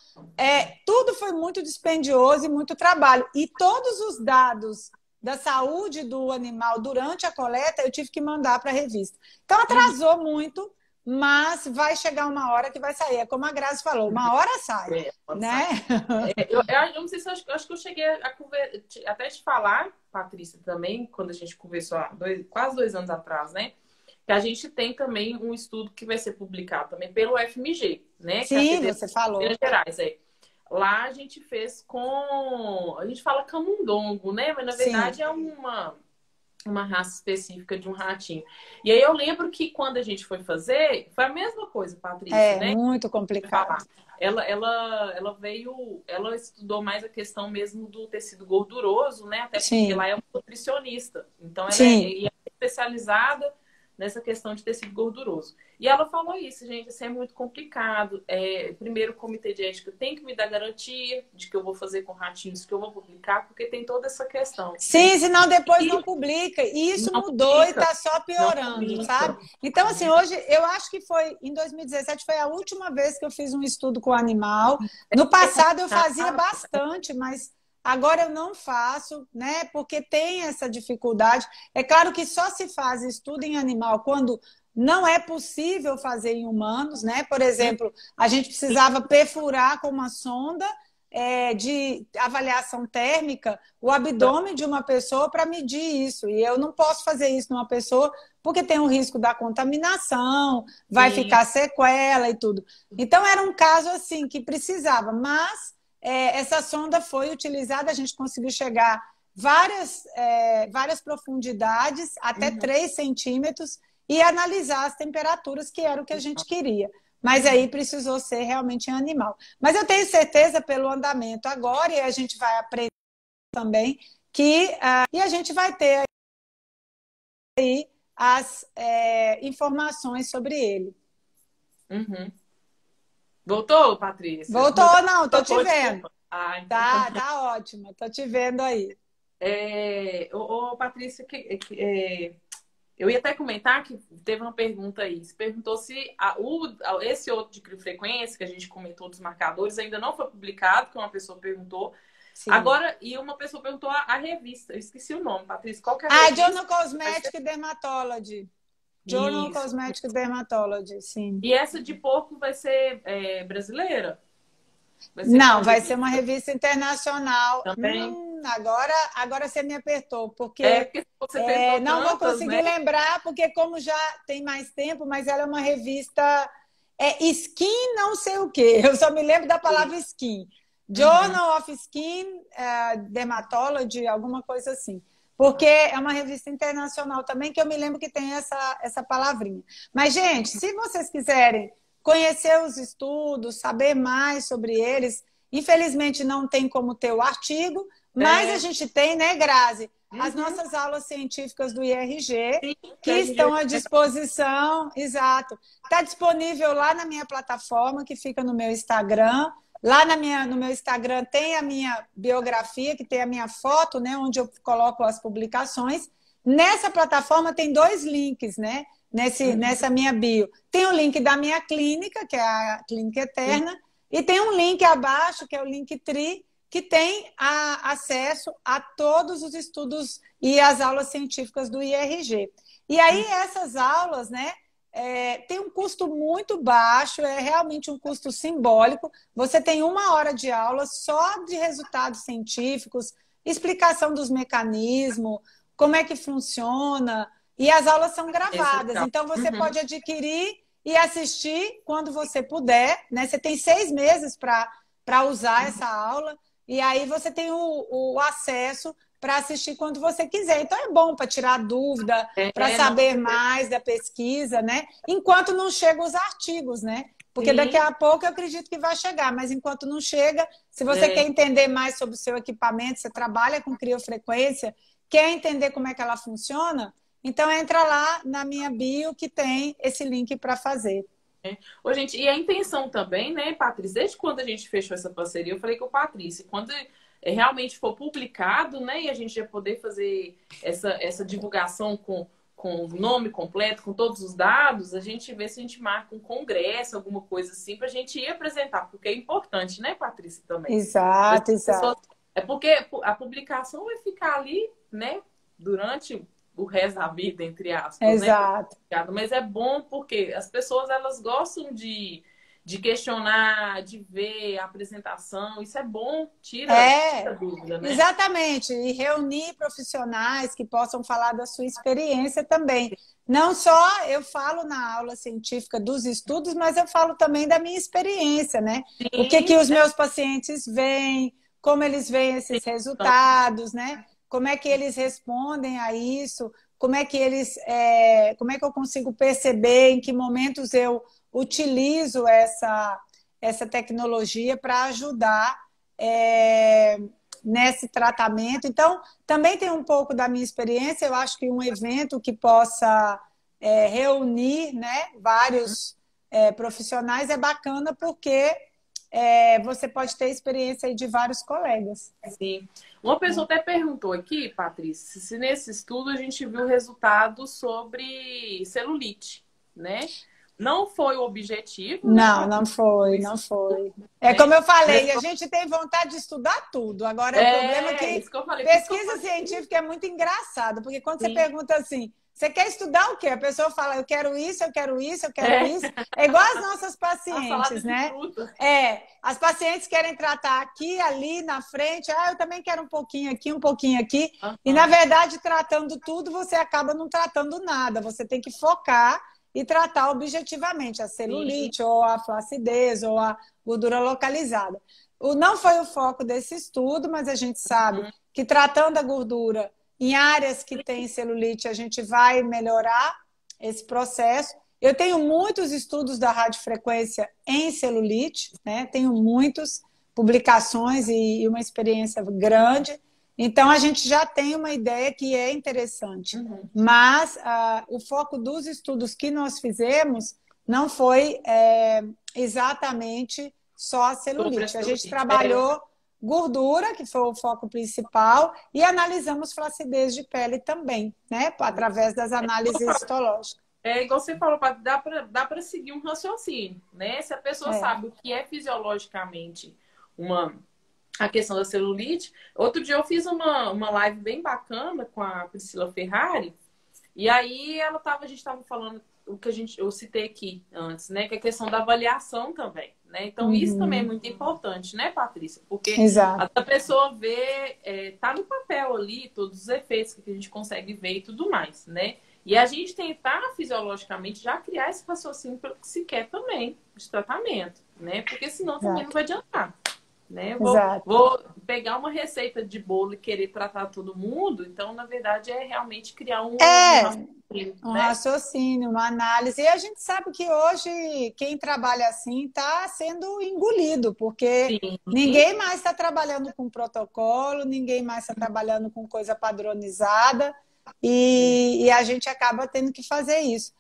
tudo foi muito dispendioso e muito trabalho. E todos os dados da saúde do animal durante a coleta, eu tive que mandar para a revista. Então, atrasou muito, mas vai chegar uma hora que vai sair. É como a Grazi falou, uma hora sai, né?
Eu não sei se eu acho que eu cheguei a até te falar, Patrícia, também, quando a gente conversou há quase 2 anos atrás, né? Que a gente tem também um estudo que vai ser publicado também pelo FMG, né?
Sim, que você falou.
Gerais, Lá a gente fez com... A gente fala camundongo, né? Mas na verdade é uma raça específica de um ratinho. E aí eu lembro que quando a gente foi fazer, foi a mesma coisa, Patrícia, né?
Muito complicado.
Ela estudou mais a questão mesmo do tecido gorduroso, né? Até porque ela é uma nutricionista. Então ela é especializada nessa questão de tecido gorduroso. E ela falou isso, gente, isso é muito complicado. Primeiro, o comitê de ética tem que me dar garantia de que eu vou fazer com ratinhos, que eu vou publicar, porque tem toda essa questão.
Sim, senão depois não publica. E isso mudou e está só piorando, sabe? Então, assim, hoje, eu acho que em 2017, foi a última vez que eu fiz um estudo com animal. No passado eu fazia bastante, mas agora eu não faço, né? Porque tem essa dificuldade. É claro que só se faz estudo em animal quando não é possível fazer em humanos, né? Por exemplo, a gente precisava perfurar com uma sonda de avaliação térmica o abdômen de uma pessoa para medir isso. E eu não posso fazer isso numa pessoa porque tem o risco da contaminação, vai ficar sequela e tudo. Então, era um caso assim que precisava, mas essa sonda foi utilizada, a gente conseguiu chegar várias profundidades, até 3 centímetros, e analisar as temperaturas, que era o que a gente queria. Mas aí precisou ser realmente em animal. Mas eu tenho certeza, pelo andamento agora, e a gente vai aprender também, e a gente vai ter aí as informações sobre ele.
Voltou, Patrícia?
Voltou, não, tô te vendo.
Então...
Tá ótimo, tô te vendo aí.
Patrícia, eu ia até comentar que teve uma pergunta aí. Se perguntou se esse outro de criofrequência que a gente comentou dos marcadores ainda não foi publicado, que uma pessoa perguntou. Sim. Agora, e uma pessoa perguntou a revista. Eu esqueci o nome, Patrícia. Qual que é a revista?
Journal Cosmetic Dermatology. Journal Cosmetic Dermatology, sim.
E essa de porco vai ser brasileira?
Vai ser uma revista internacional.
Também?
Agora você me apertou, porque
você
não vou conseguir lembrar, porque como já tem mais tempo, mas ela é uma revista Skin não sei o quê. Eu só me lembro da palavra Skin. Journal of Skin Dermatology, alguma coisa assim. Porque é uma revista internacional também, que eu me lembro que tem essa palavrinha. Mas, gente, se vocês quiserem conhecer os estudos, saber mais sobre eles, infelizmente não tem como ter o artigo, mas a gente tem, né, Grazi, as nossas aulas científicas do IRG, que estão à disposição, exato. Está disponível lá na minha plataforma, que fica no meu Instagram. Lá no meu Instagram tem a minha biografia, que tem a minha foto, né, onde eu coloco as publicações. Nessa plataforma tem 2 links, né? Nessa minha bio. Tem o link da minha clínica, que é a Clínica Eterna, e tem um link abaixo, que é o Linktree, que tem acesso a todos os estudos e as aulas científicas do IRG. E aí, essas aulas, né, tem um custo muito baixo, é realmente um custo simbólico. Você tem 1 hora de aula só de resultados científicos, explicação dos mecanismos, como é que funciona, e as aulas são gravadas. Então, você pode adquirir e assistir quando você puder, né? Você tem 6 meses para usar essa aula, e aí você tem o acesso para assistir quando você quiser. Então, é bom para tirar dúvida, para saber mais da pesquisa, né? Enquanto não chegam os artigos, né? Porque daqui a pouco eu acredito que vai chegar, mas enquanto não chega, se você quer entender mais sobre o seu equipamento, você trabalha com criofrequência, quer entender como é que ela funciona, então entra lá na minha bio que tem esse link para fazer.
Ô, gente, e a intenção também, né, Patrícia? Desde quando a gente fechou essa parceria, eu falei com o Patrícia, quando realmente for publicado, né, e a gente já poder fazer essa divulgação com o nome completo, com todos os dados, a gente vê se a gente marca um congresso, alguma coisa assim, para a gente ir apresentar, porque é importante, né, Patrícia, também.
Exato, exato.
É porque a publicação vai ficar ali, né, durante o resto da vida, entre aspas.
Exato.
Né? Mas é bom porque as pessoas, elas gostam de questionar, de ver a apresentação. Isso é bom, tira a dúvida, né?
Exatamente. E reunir profissionais que possam falar da sua experiência também. Não só eu falo na aula científica dos estudos, mas eu falo também da minha experiência, né? Sim. O que os meus pacientes veem, como eles veem esses resultados, né? Como é que eles respondem a isso? Como é que eu consigo perceber em que momentos eu utilizo essa tecnologia para ajudar nesse tratamento? Então, também tem um pouco da minha experiência. Eu acho que um evento que possa reunir, né, vários profissionais é bacana porque você pode ter experiência aí de vários colegas.
Sim. Uma pessoa até perguntou aqui, Patrícia, se nesse estudo a gente viu resultados sobre celulite, né? Não foi o objetivo.
Não, né? Não foi. É como eu falei, a gente tem vontade de estudar tudo. Agora, o problema é que pesquisa científica é muito engraçada, porque quando você pergunta assim, você quer estudar o quê? A pessoa fala, eu quero isso, eu quero isso, eu quero isso. É igual as nossas pacientes, né? As pacientes querem tratar aqui, ali, na frente. Eu também quero um pouquinho aqui, um pouquinho aqui. E, na verdade, tratando tudo, você acaba não tratando nada. Você tem que focar e tratar objetivamente a celulite, ou a flacidez, ou a gordura localizada. Não foi o foco desse estudo, mas a gente sabe que tratando a gordura em áreas que tem celulite, a gente vai melhorar esse processo. Eu tenho muitos estudos da radiofrequência em celulite, né? Tenho muitas publicações e uma experiência grande. Então, a gente já tem uma ideia que é interessante. Mas o foco dos estudos que nós fizemos não foi exatamente só a celulite. A gente trabalhou gordura, que foi o foco principal, e analisamos flacidez de pele também, né? Através das análises histológicas.
Igual você falou, dá para seguir um raciocínio, né? Se a pessoa sabe o que é fisiologicamente a questão da celulite. Outro dia eu fiz uma live bem bacana com a Priscila Ferrari, e aí a gente estava falando o que eu citei aqui antes, né? Que é a questão da avaliação também, né? Então, isso também é muito importante, né, Patrícia? Porque a pessoa vê, tá no papel ali, todos os efeitos que a gente consegue ver e tudo mais, né? E a gente tentar fisiologicamente já criar esse raciocínio pelo que se quer também de tratamento, né? Porque senão também não vai adiantar. Né? Vou pegar uma receita de bolo e querer tratar todo mundo, então, na verdade, é realmente criar um
raciocínio, uma análise. E a gente sabe que hoje quem trabalha assim está sendo engolido, porque ninguém mais está trabalhando com protocolo, ninguém mais está trabalhando com coisa padronizada, e a gente acaba tendo que fazer isso.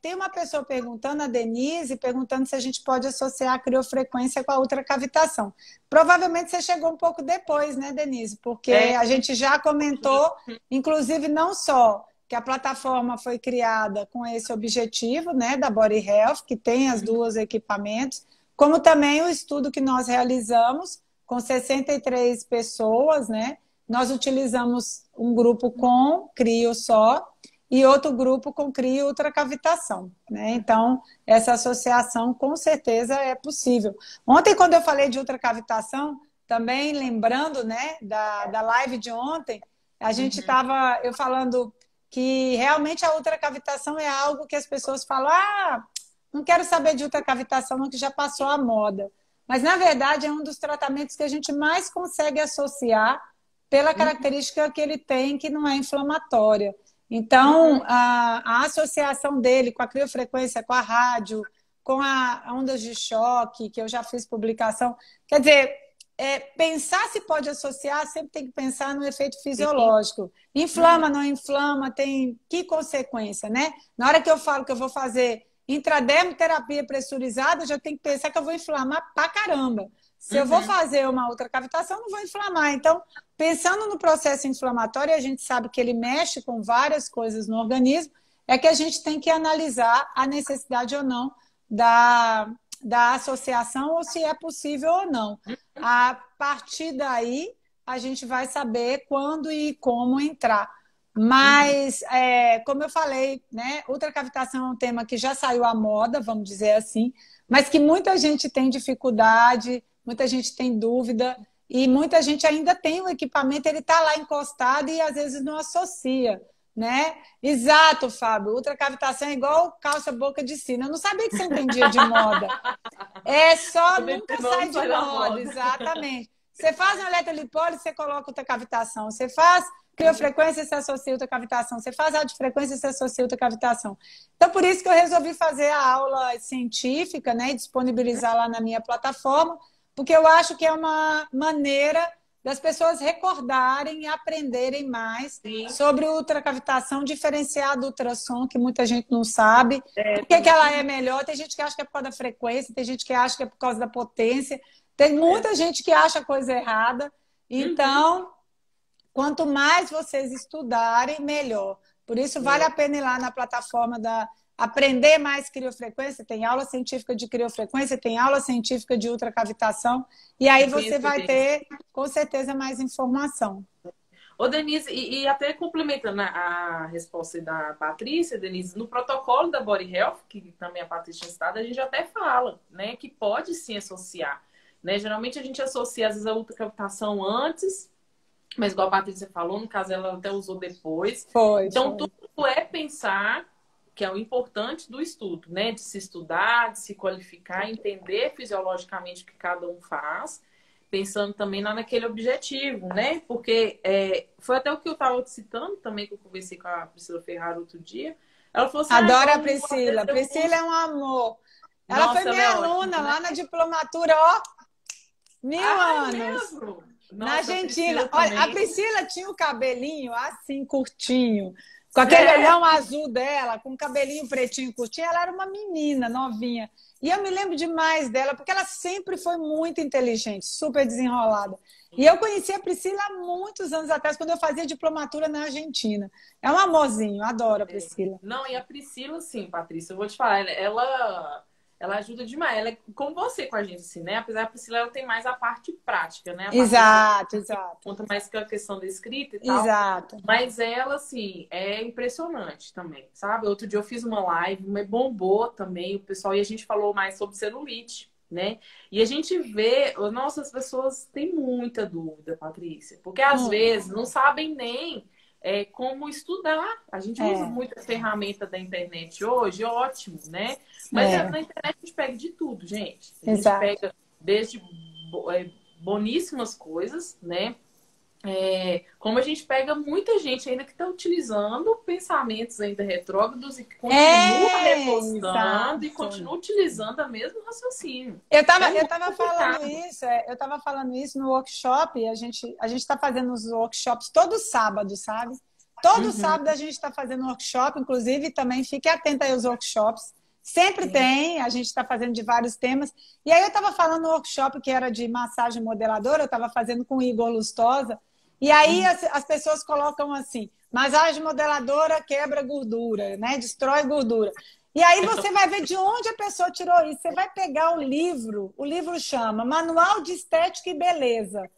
Tem uma pessoa perguntando, a Denise, perguntando se a gente pode associar a criofrequência com a ultracavitação. Provavelmente você chegou um pouco depois, né, Denise? Porque a gente já comentou, inclusive não só que a plataforma foi criada com esse objetivo, né, da Body Health, que tem as duas equipamentos, como também o estudo que nós realizamos com 63 pessoas, né? Nós utilizamos um grupo com crio só, e outro grupo com cria e ultracavitação, né? Então, essa associação com certeza é possível. Ontem, quando eu falei de ultracavitação, também lembrando, né, da live de ontem, a gente estava eu falando que realmente a ultracavitação é algo que as pessoas falam, não quero saber de ultracavitação, não, que já passou a moda. Mas, na verdade, é um dos tratamentos que a gente mais consegue associar pela característica que ele tem, que não é inflamatória. Então, a associação dele com a criofrequência, com a rádio, com a ondas de choque, que eu já fiz publicação, quer dizer, pensar se pode associar, sempre tem que pensar no efeito fisiológico. Inflama, não inflama, tem que consequência, né? Na hora que eu falo que eu vou fazer intradermoterapia pressurizada, eu já tenho que pensar que eu vou inflamar pra caramba. Se eu vou fazer uma ultracavitação, não vou inflamar. Então, pensando no processo inflamatório, a gente sabe que ele mexe com várias coisas no organismo, é que a gente tem que analisar a necessidade ou não da associação, ou se é possível ou não. A partir daí, a gente vai saber quando e como entrar. Mas, como eu falei, né, ultracavitação é um tema que já saiu à moda, vamos dizer assim, mas que muita gente tem dificuldade, muita gente tem dúvida, e muita gente ainda tem o equipamento, ele está lá encostado e às vezes não associa, né? Exato, Fábio. Ultracavitação é igual calça-boca de sino. Eu não sabia que você entendia de moda. É só nunca sai de moda, exatamente. Você faz uma eletrolipólise, você coloca ultracavitação. Você faz criofrequência, você associa ultracavitação. Você faz radiofrequência, você associa ultracavitação. Então, por isso que eu resolvi fazer a aula científica, né, e disponibilizar lá na minha plataforma, porque eu acho que é uma maneira das pessoas recordarem e aprenderem mais sobre ultracavitação, diferenciar do ultrassom, que muita gente não sabe. Por que ela é melhor? Tem gente que acha que é por causa da frequência, tem gente que acha que é por causa da potência, tem muita gente que acha coisa errada. Então, quanto mais vocês estudarem, melhor. Por isso, vale a pena ir lá na plataforma aprender mais criofrequência, tem aula científica de criofrequência, tem aula científica de ultracavitação, e aí você vai ter, com certeza, mais informação.
Ô, Denise, e até complementando a resposta da Patrícia, Denise, no protocolo da Body Health, que também a Patrícia está, a gente até fala, né, que pode sim associar, né? Geralmente a gente associa, às vezes, a ultracavitação antes, mas igual a Patrícia falou, no caso ela até usou depois. Então, tudo é pensar, que é o importante do estudo, né? De se estudar, de se qualificar, entender fisiologicamente o que cada um faz, pensando também naquele objetivo, né? Porque foi até o que eu estava citando também, que eu conversei com a Priscila Ferrara outro dia. Ela falou assim,
adoro a Priscila. A Priscila é um amor. Ela foi minha aluna lá na diplomatura, ó, 1000 anos.
Nossa,
na Argentina. Olha, a Priscila tinha o cabelinho assim, curtinho. Com aquele olhão azul dela, com o cabelinho pretinho curtinho, ela era uma menina novinha. E eu me lembro demais dela, porque ela sempre foi muito inteligente, super desenrolada. E eu conheci a Priscila há muitos anos atrás, quando eu fazia diplomatura na Argentina. É um amorzinho, adoro a Priscila.
Não, e a Priscila, sim, Patrícia, eu vou te falar, ela ajuda demais. Ela é como você com a gente, assim, né? Apesar da Priscila, ela tem mais a parte prática, né?
Exato.
Conta mais que a questão da escrita e tal.
Exato.
Mas ela, assim, é impressionante também, sabe? Outro dia eu fiz uma live, me bombou também o pessoal, e a gente falou mais sobre celulite, né? E a gente vê, nossa, as pessoas têm muita dúvida, Patrícia, porque às vezes não sabem nem como estudar. A gente usa muita ferramenta da internet hoje, ótimo, né? Mas na internet a gente pega de tudo, gente. A gente pega desde boníssimas coisas, né? Como a gente pega muita gente ainda que está utilizando pensamentos ainda retrógrados e que continua repostando e continua utilizando o mesmo raciocínio.
Eu tava falando isso no workshop. A gente está fazendo os workshops todo sábado, sabe? Todo sábado a gente está fazendo workshop, inclusive também fique atenta aí aos workshops. Sempre tem, a gente está fazendo de vários temas. E aí eu estava falando no workshop que era de massagem modeladora, eu estava fazendo com o Igor Lustosa. E aí as pessoas colocam assim, massagem modeladora quebra gordura, né? Destrói gordura. E aí você vai ver de onde a pessoa tirou isso. Você vai pegar o livro chama Manual de Estética e Beleza.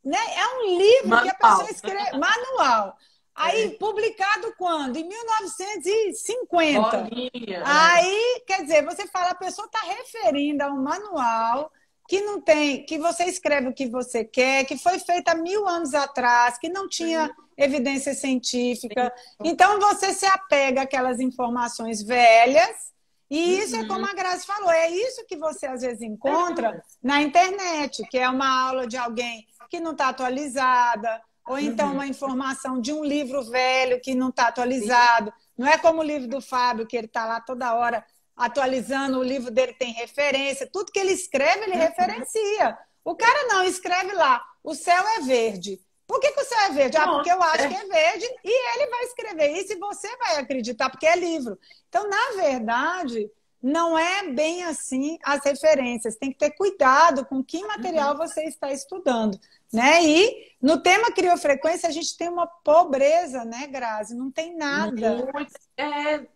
Né? É um livro que a pessoa escreve, manual. Aí, publicado quando? Em 1950.
Bolinha,
Aí, quer dizer, você fala, a pessoa está referindo a um manual que não tem, que você escreve o que você quer, que foi feito há 1000 anos atrás, que não tinha evidência científica. Então, você se apega àquelas informações velhas, e isso é como a Grazi falou, é isso que você às vezes encontra na internet, que é uma aula de alguém que não está atualizada, ou então uma informação de um livro velho que não está atualizado. Não é como o livro do Fábio, que ele está lá toda hora atualizando, o livro dele tem referência, tudo que ele escreve, ele referencia. O cara não escreve lá, o céu é verde. Por que o céu é verde? Ah, porque eu acho que é verde, e ele vai escrever isso e você vai acreditar, porque é livro. Então, na verdade, não é bem assim as referências. Tem que ter cuidado com que material você está estudando, né? E no tema criofrequência, a gente tem uma pobreza, né, Grazi? Não tem nada.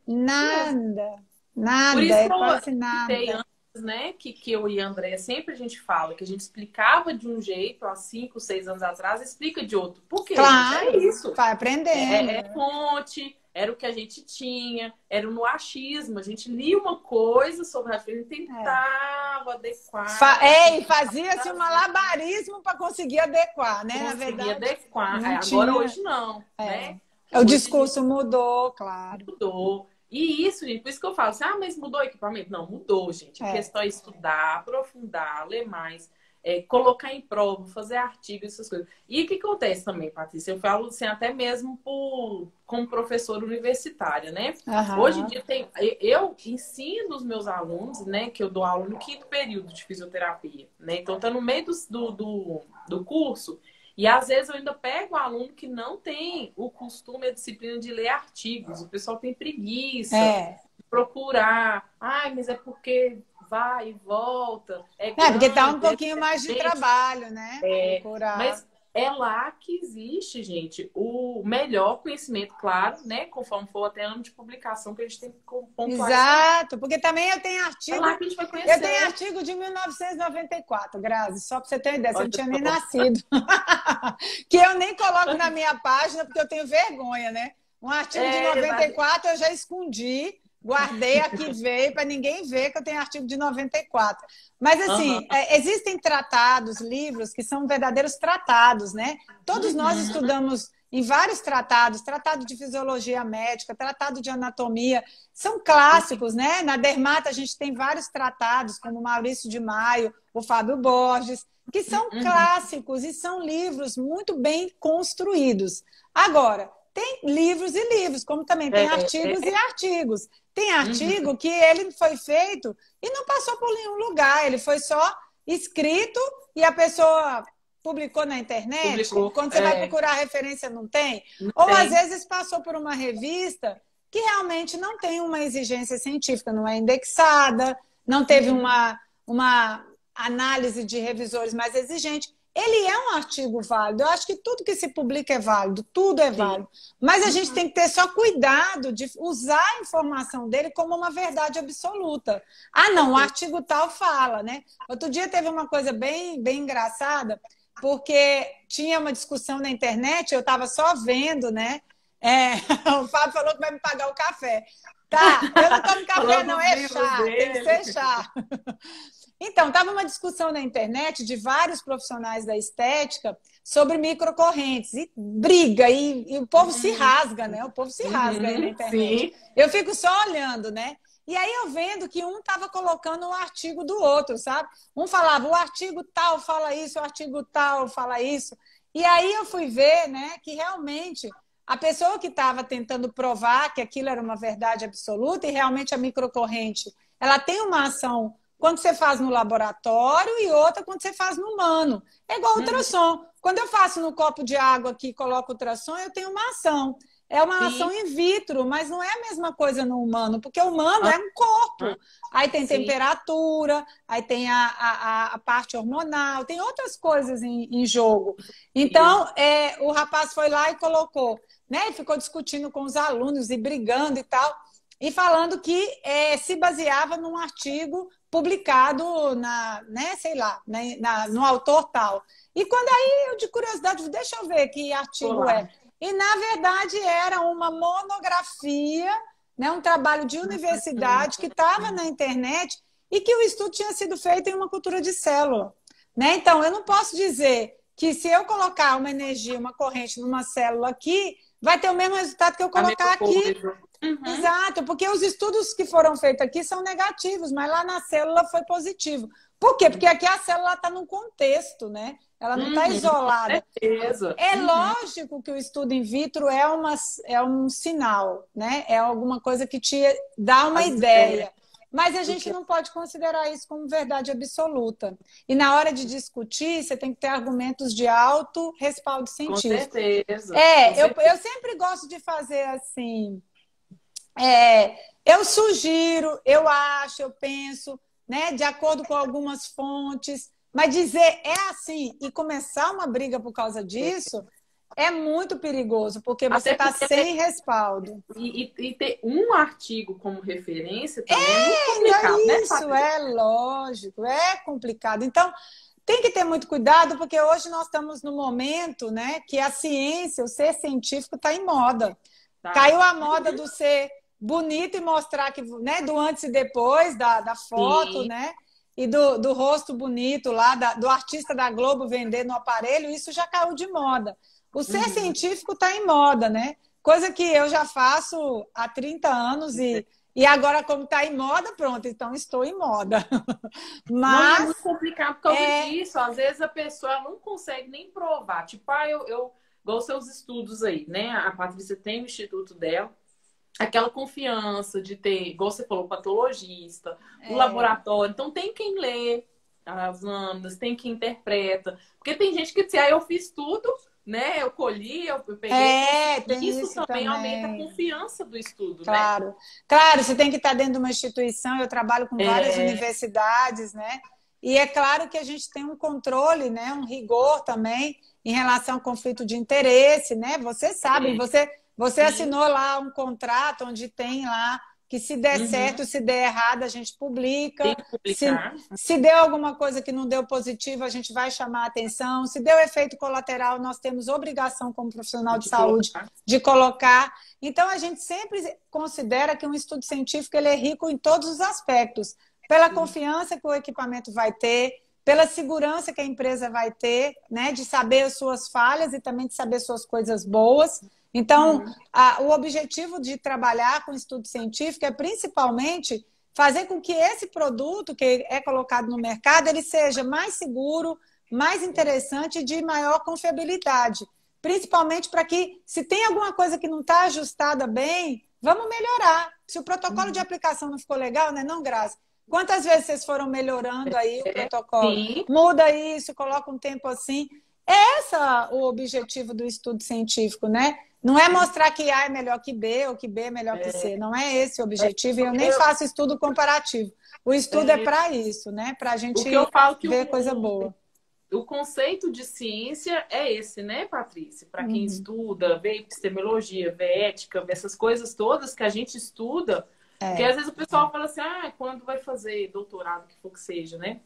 Nada. Nada,
por isso
é quase nada.
Antes, né, que eu e a Andréia sempre a gente fala que a gente explicava de um jeito há 5, 6 anos atrás, explica de outro. Por quê?
Claro,
é isso.
Vai aprendendo.
É fonte, era o que a gente tinha, era no achismo. A gente lia uma coisa sobre a gente tentava adequar.
E fazia-se um malabarismo para conseguir adequar, né? Na verdade,
adequar. Agora, hoje não, né?
O discurso mudou, claro.
Mudou. E isso, gente, por isso que eu falo assim, mas mudou o equipamento? Não, mudou, gente. A questão é estudar, aprofundar, ler mais, colocar em prova, fazer artigos, essas coisas. E o que acontece também, Patrícia? Eu falo assim, até mesmo como professora universitária, né? Hoje em dia eu ensino os meus alunos, né? Que eu dou aula no 5º período de fisioterapia, né? Então tá no meio do curso. E às vezes eu ainda pego um aluno que não tem o costume, a disciplina de ler artigos. O pessoal tem preguiça de procurar. Mas é porque vai e volta.
Porque dá um pouquinho mais de trabalho, né? Procurar.
Mas é lá que existe, gente, o melhor conhecimento, claro, né? Conforme for até ano de publicação que a gente tem que pontuar.
Exato, porque também eu tenho artigo.
É lá que a gente vai conhecer.
Eu tenho artigo de 1994, Grazi, só para você ter uma ideia, você não tinha nem nascido. Que eu nem coloco na minha página, porque eu tenho vergonha, né? Um artigo de 94 eu já escondi. Guardei aqui, veio, para ninguém ver que eu tenho artigo de 94. Mas, assim, existem tratados, livros, que são verdadeiros tratados, né? Todos nós estudamos em vários tratados, tratado de fisiologia médica, tratado de anatomia, são clássicos, né? Na Dermata a gente tem vários tratados, como o Maurício de Maio, o Fábio Borges, que são clássicos e são livros muito bem construídos. Agora, tem livros e livros, como também tem artigos e artigos. Tem artigo que ele foi feito e não passou por nenhum lugar, ele foi só escrito e a pessoa publicou na internet. Quando você vai procurar a referência, não tem. Ou às vezes passou por uma revista que realmente não tem uma exigência científica, não é indexada, não teve uma análise de revisores mais exigente. Ele é um artigo válido. Eu acho que tudo que se publica é válido, tudo é válido. Mas a gente tem que ter só cuidado de usar a informação dele como uma verdade absoluta. Não, o artigo tal fala, né? Outro dia teve uma coisa bem, bem engraçada, porque tinha uma discussão na internet, eu estava só vendo, né? O Fábio falou que vai me pagar o café. Tá, eu não tomo café, não, é chá, tem que ser chá. Então, estava uma discussão na internet de vários profissionais da estética sobre microcorrentes. E briga, e o povo se rasga, né? O povo se rasga aí na internet. Sim. Eu fico só olhando, né? E aí eu vendo que um estava colocando um artigo do outro, sabe? Um falava, o artigo tal fala isso, o artigo tal fala isso. E aí eu fui ver, né, que realmente a pessoa que estava tentando provar que aquilo era uma verdade absoluta e realmente a microcorrente, ela tem uma ação quando você faz no laboratório e outra quando você faz no humano. É igual ultrassom. Quando eu faço no copo de água aqui e coloco ultrassom, eu tenho uma ação. É uma ação in vitro, mas não é a mesma coisa no humano, porque o humano é um corpo. Aí tem temperatura, aí tem a parte hormonal, tem outras coisas em jogo. Então, o rapaz foi lá e colocou, né? E ficou discutindo com os alunos e brigando e tal, e falando que se baseava num artigo publicado no autor tal. E quando aí eu, de curiosidade, deixa eu ver que artigo é. E, na verdade, era uma monografia, né, um trabalho de universidade que estava na internet e que o estudo tinha sido feito em uma cultura de célula. Né? Então, eu não posso dizer que se eu colocar uma energia, uma corrente numa célula aqui, vai ter o mesmo resultado que eu colocar aqui. Exato, porque os estudos que foram feitos aqui são negativos, mas lá na célula foi positivo. Por quê? Porque aqui a célula está num contexto, né? Ela não está isolada.
Com certeza.
É lógico que o estudo in vitro é um sinal, né? É alguma coisa que te dá uma ideia. Mas a gente não pode considerar isso como verdade absoluta. E na hora de discutir, você tem que ter argumentos de alto respaldo científico.
Com certeza.
Eu sempre gosto de fazer assim. Eu sugiro, eu acho, eu penso, né, de acordo com algumas fontes, mas dizer é assim e começar uma briga por causa disso é muito perigoso, porque você está sem respaldo.
E ter um artigo como referência também é muito complicado, né?
Isso é lógico, é complicado. Então, tem que ter muito cuidado, porque hoje nós estamos no momento, né, que a ciência, o ser científico está em moda. Caiu a moda do ser bonito e mostrar que, né, do antes e depois da foto, né? E do rosto bonito lá, do artista da Globo vender no aparelho, isso já caiu de moda. O ser científico está em moda, né? Coisa que eu já faço há 30 anos e agora, como está em moda, pronto, então estou em moda. Mas
é muito complicado por causa disso. Às vezes a pessoa não consegue nem provar. Tipo, igual seus estudos aí, né? A Patrícia tem o instituto dela. Aquela confiança de ter, igual você falou, o patologista, o laboratório. Então, tem quem lê as lâminas, tem quem interpreta. Porque tem gente que diz, eu fiz tudo, né? Eu colhi, eu peguei. Isso também aumenta a confiança do estudo,
claro.
né?
Claro, você tem que estar dentro de uma instituição. Eu trabalho com várias universidades, né? E é claro que a gente tem um controle, né? Um rigor também em relação ao conflito de interesse, né? Você sabe, Você assinou lá um contrato onde tem lá que se der certo, se der errado, a gente publica.
Tem que publicar.
Se deu alguma coisa que não deu positivo, a gente vai chamar a atenção. Se deu efeito colateral, nós temos obrigação como profissional de saúde de colocar. Então, a gente sempre considera que um estudo científico ele é rico em todos os aspectos. Pela confiança que o equipamento vai ter, pela segurança que a empresa vai ter, né, de saber as suas falhas e também de saber suas coisas boas. Então, o objetivo de trabalhar com estudo científico é principalmente fazer com que esse produto que é colocado no mercado ele seja mais seguro, mais interessante e de maior confiabilidade. Principalmente para que, se tem alguma coisa que não está ajustada bem, vamos melhorar. Se o protocolo de aplicação não ficou legal, né, não, Graça? Quantas vezes vocês foram melhorando aí o protocolo? Muda isso, coloca um tempo assim. Esse é o objetivo do estudo científico, né? Não é mostrar que A é melhor que B ou que B é melhor que C. Não é esse o objetivo. E eu nem faço estudo comparativo. O estudo é para isso, né? Para a gente ver coisa boa.
O conceito de ciência é esse, né, Patrícia? Para quem estuda, vê epistemologia, vê ética, vê essas coisas todas que a gente estuda. Porque às vezes o pessoal fala assim, quando vai fazer doutorado, que for que seja, né?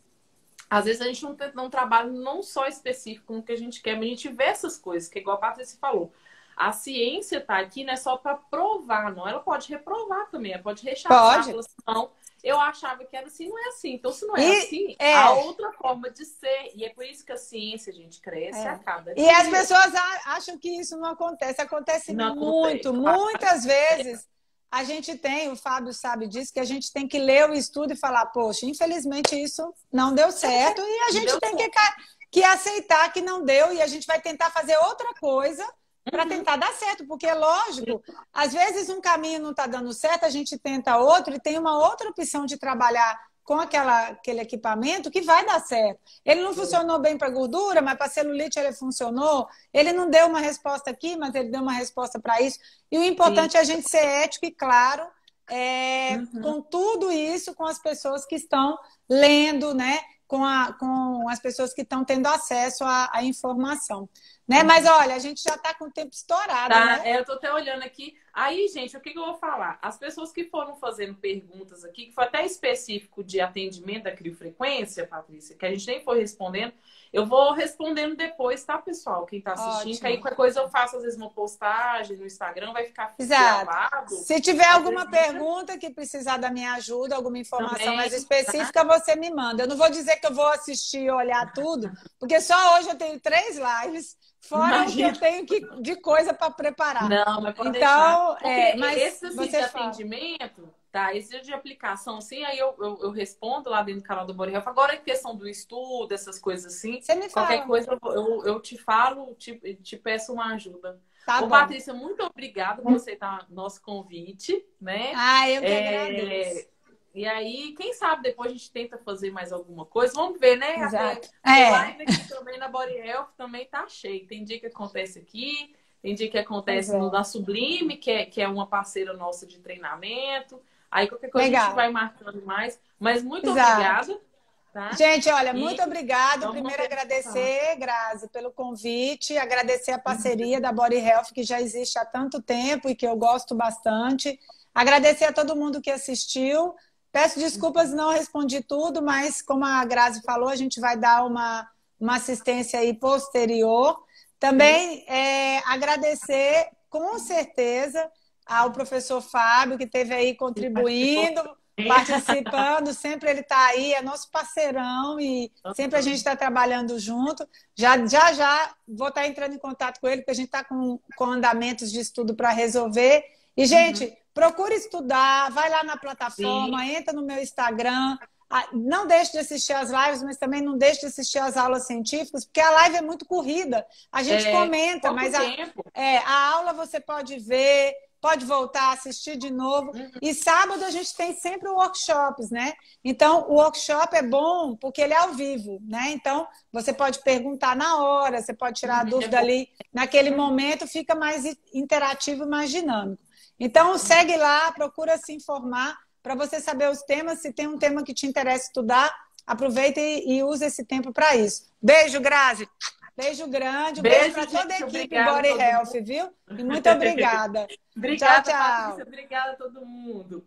Às vezes a gente não trabalha não só específico no que a gente quer, mas a gente vê essas coisas, que é igual a Patrícia falou. A ciência está aqui não é só para provar, não. Ela pode reprovar também, ela pode rechaçar. Pode. Não, eu achava que era assim, não é assim. Então, se não é assim, há outra forma de ser. E é por isso que a ciência, gente, cresce a cada dia.
E as pessoas acham que isso não acontece. Acontece muito. Muitas vezes a gente tem, o Fábio sabe disso, que a gente tem que ler o estudo e falar, poxa, infelizmente isso não deu certo. E a gente tem que aceitar que não deu e a gente vai tentar fazer outra coisa para tentar dar certo, porque é lógico, às vezes um caminho não está dando certo, a gente tenta outro e tem uma outra opção de trabalhar com aquele equipamento que vai dar certo. Ele não funcionou bem para gordura, mas para celulite ele funcionou. Ele não deu uma resposta aqui, mas ele deu uma resposta para isso. E o importante é a gente ser ético e claro com tudo isso, com as pessoas que estão lendo, né? Com as pessoas que estão tendo acesso à informação. né? Mas olha, a gente já está com o tempo estourado,
Tá,
né?
eu tô até olhando aqui. Aí, gente, o que eu vou falar? As pessoas que foram fazendo perguntas aqui, que foi até específico de atendimento da criofrequência, Patrícia, que a gente nem foi respondendo, eu vou respondendo depois, tá, pessoal? Quem tá assistindo, que aí
Ótimo.
qualquer coisa eu faço, às vezes, uma postagem no Instagram, vai ficar
Exato.
gravado.
Se tiver
Às
alguma
vezes
pergunta que precisar da minha ajuda, alguma informação
também,
mais
tá?
específica, você me manda. Eu não vou dizer que eu vou assistir e olhar tudo, porque só hoje eu tenho 3 lives, fora o que eu
Imagina.
tenho de coisa para preparar.
Não, mas pode deixar.
Então,
Porque
mas
esse assim, de
você fala.
atendimento, tá? Esse de aplicação, assim, aí eu respondo lá dentro do canal do Body Health. Agora, em questão do estudo, essas coisas assim,
Você me
qualquer
fala.
coisa eu te falo, te peço uma ajuda.
Tá
Ô,
bom.
Patrícia, muito obrigada por aceitar nosso convite, né?
Ah, eu que agradeço.
E aí, quem sabe depois a gente tenta fazer mais alguma coisa. Vamos ver, né? Até
Exato.
porque live aqui também na Body Health também tá cheio. Tem dia que acontece aqui, tem dia que
Pois
acontece no
é.
da Sublime, que é uma parceira nossa de treinamento. Aí qualquer coisa a gente
Legal.
vai marcando mais. Mas muito
Exato.
obrigada, tá?
Gente, olha, muito
E
obrigada.
vamos
Primeiro,
manter esse contato.
agradecer, Grazi, pelo convite, agradecer a parceria da Body Health, que já existe há tanto tempo e que eu gosto bastante. Agradecer a todo mundo que assistiu. Peço desculpas se não respondi tudo, mas como a Grazi falou, a gente vai dar uma assistência aí posterior.
Sim.
Também agradecer, com certeza, ao professor Fábio, que esteve aí
Ele participou
contribuindo,
também.
participando, sempre ele está aí, é nosso parceirão e sempre a gente está trabalhando junto. Já vou estar entrando em contato com ele, porque a gente está com andamentos de estudo para resolver. E,
Uhum.
gente, procure estudar, vai lá na
Sim.
plataforma, entra no meu Instagram. Não deixe de assistir as lives, mas também não deixe de assistir as aulas científicas, porque a live é muito corrida. A gente comenta,
Pouco
mas
tempo.
a aula você pode ver, pode voltar a assistir de novo.
Uhum.
E sábado a gente tem sempre workshops, né? Então, o workshop é bom porque ele é ao vivo, né? Então, você pode perguntar na hora, você pode tirar a
É
dúvida
bom.
ali. Naquele momento fica mais interativo e mais dinâmico. Então, segue lá, procura se informar para você saber os temas. Se tem um tema que te interessa estudar, aproveita e usa esse tempo para isso. Beijo, Grazi. Beijo grande. Um beijo
Beijo,
para toda a
gente.
equipe
Obrigada a
Body
todo
Health,
mundo.
viu? E muito obrigada. Tchau,
Obrigada, Patrícia.
tchau.
Obrigada a todo mundo.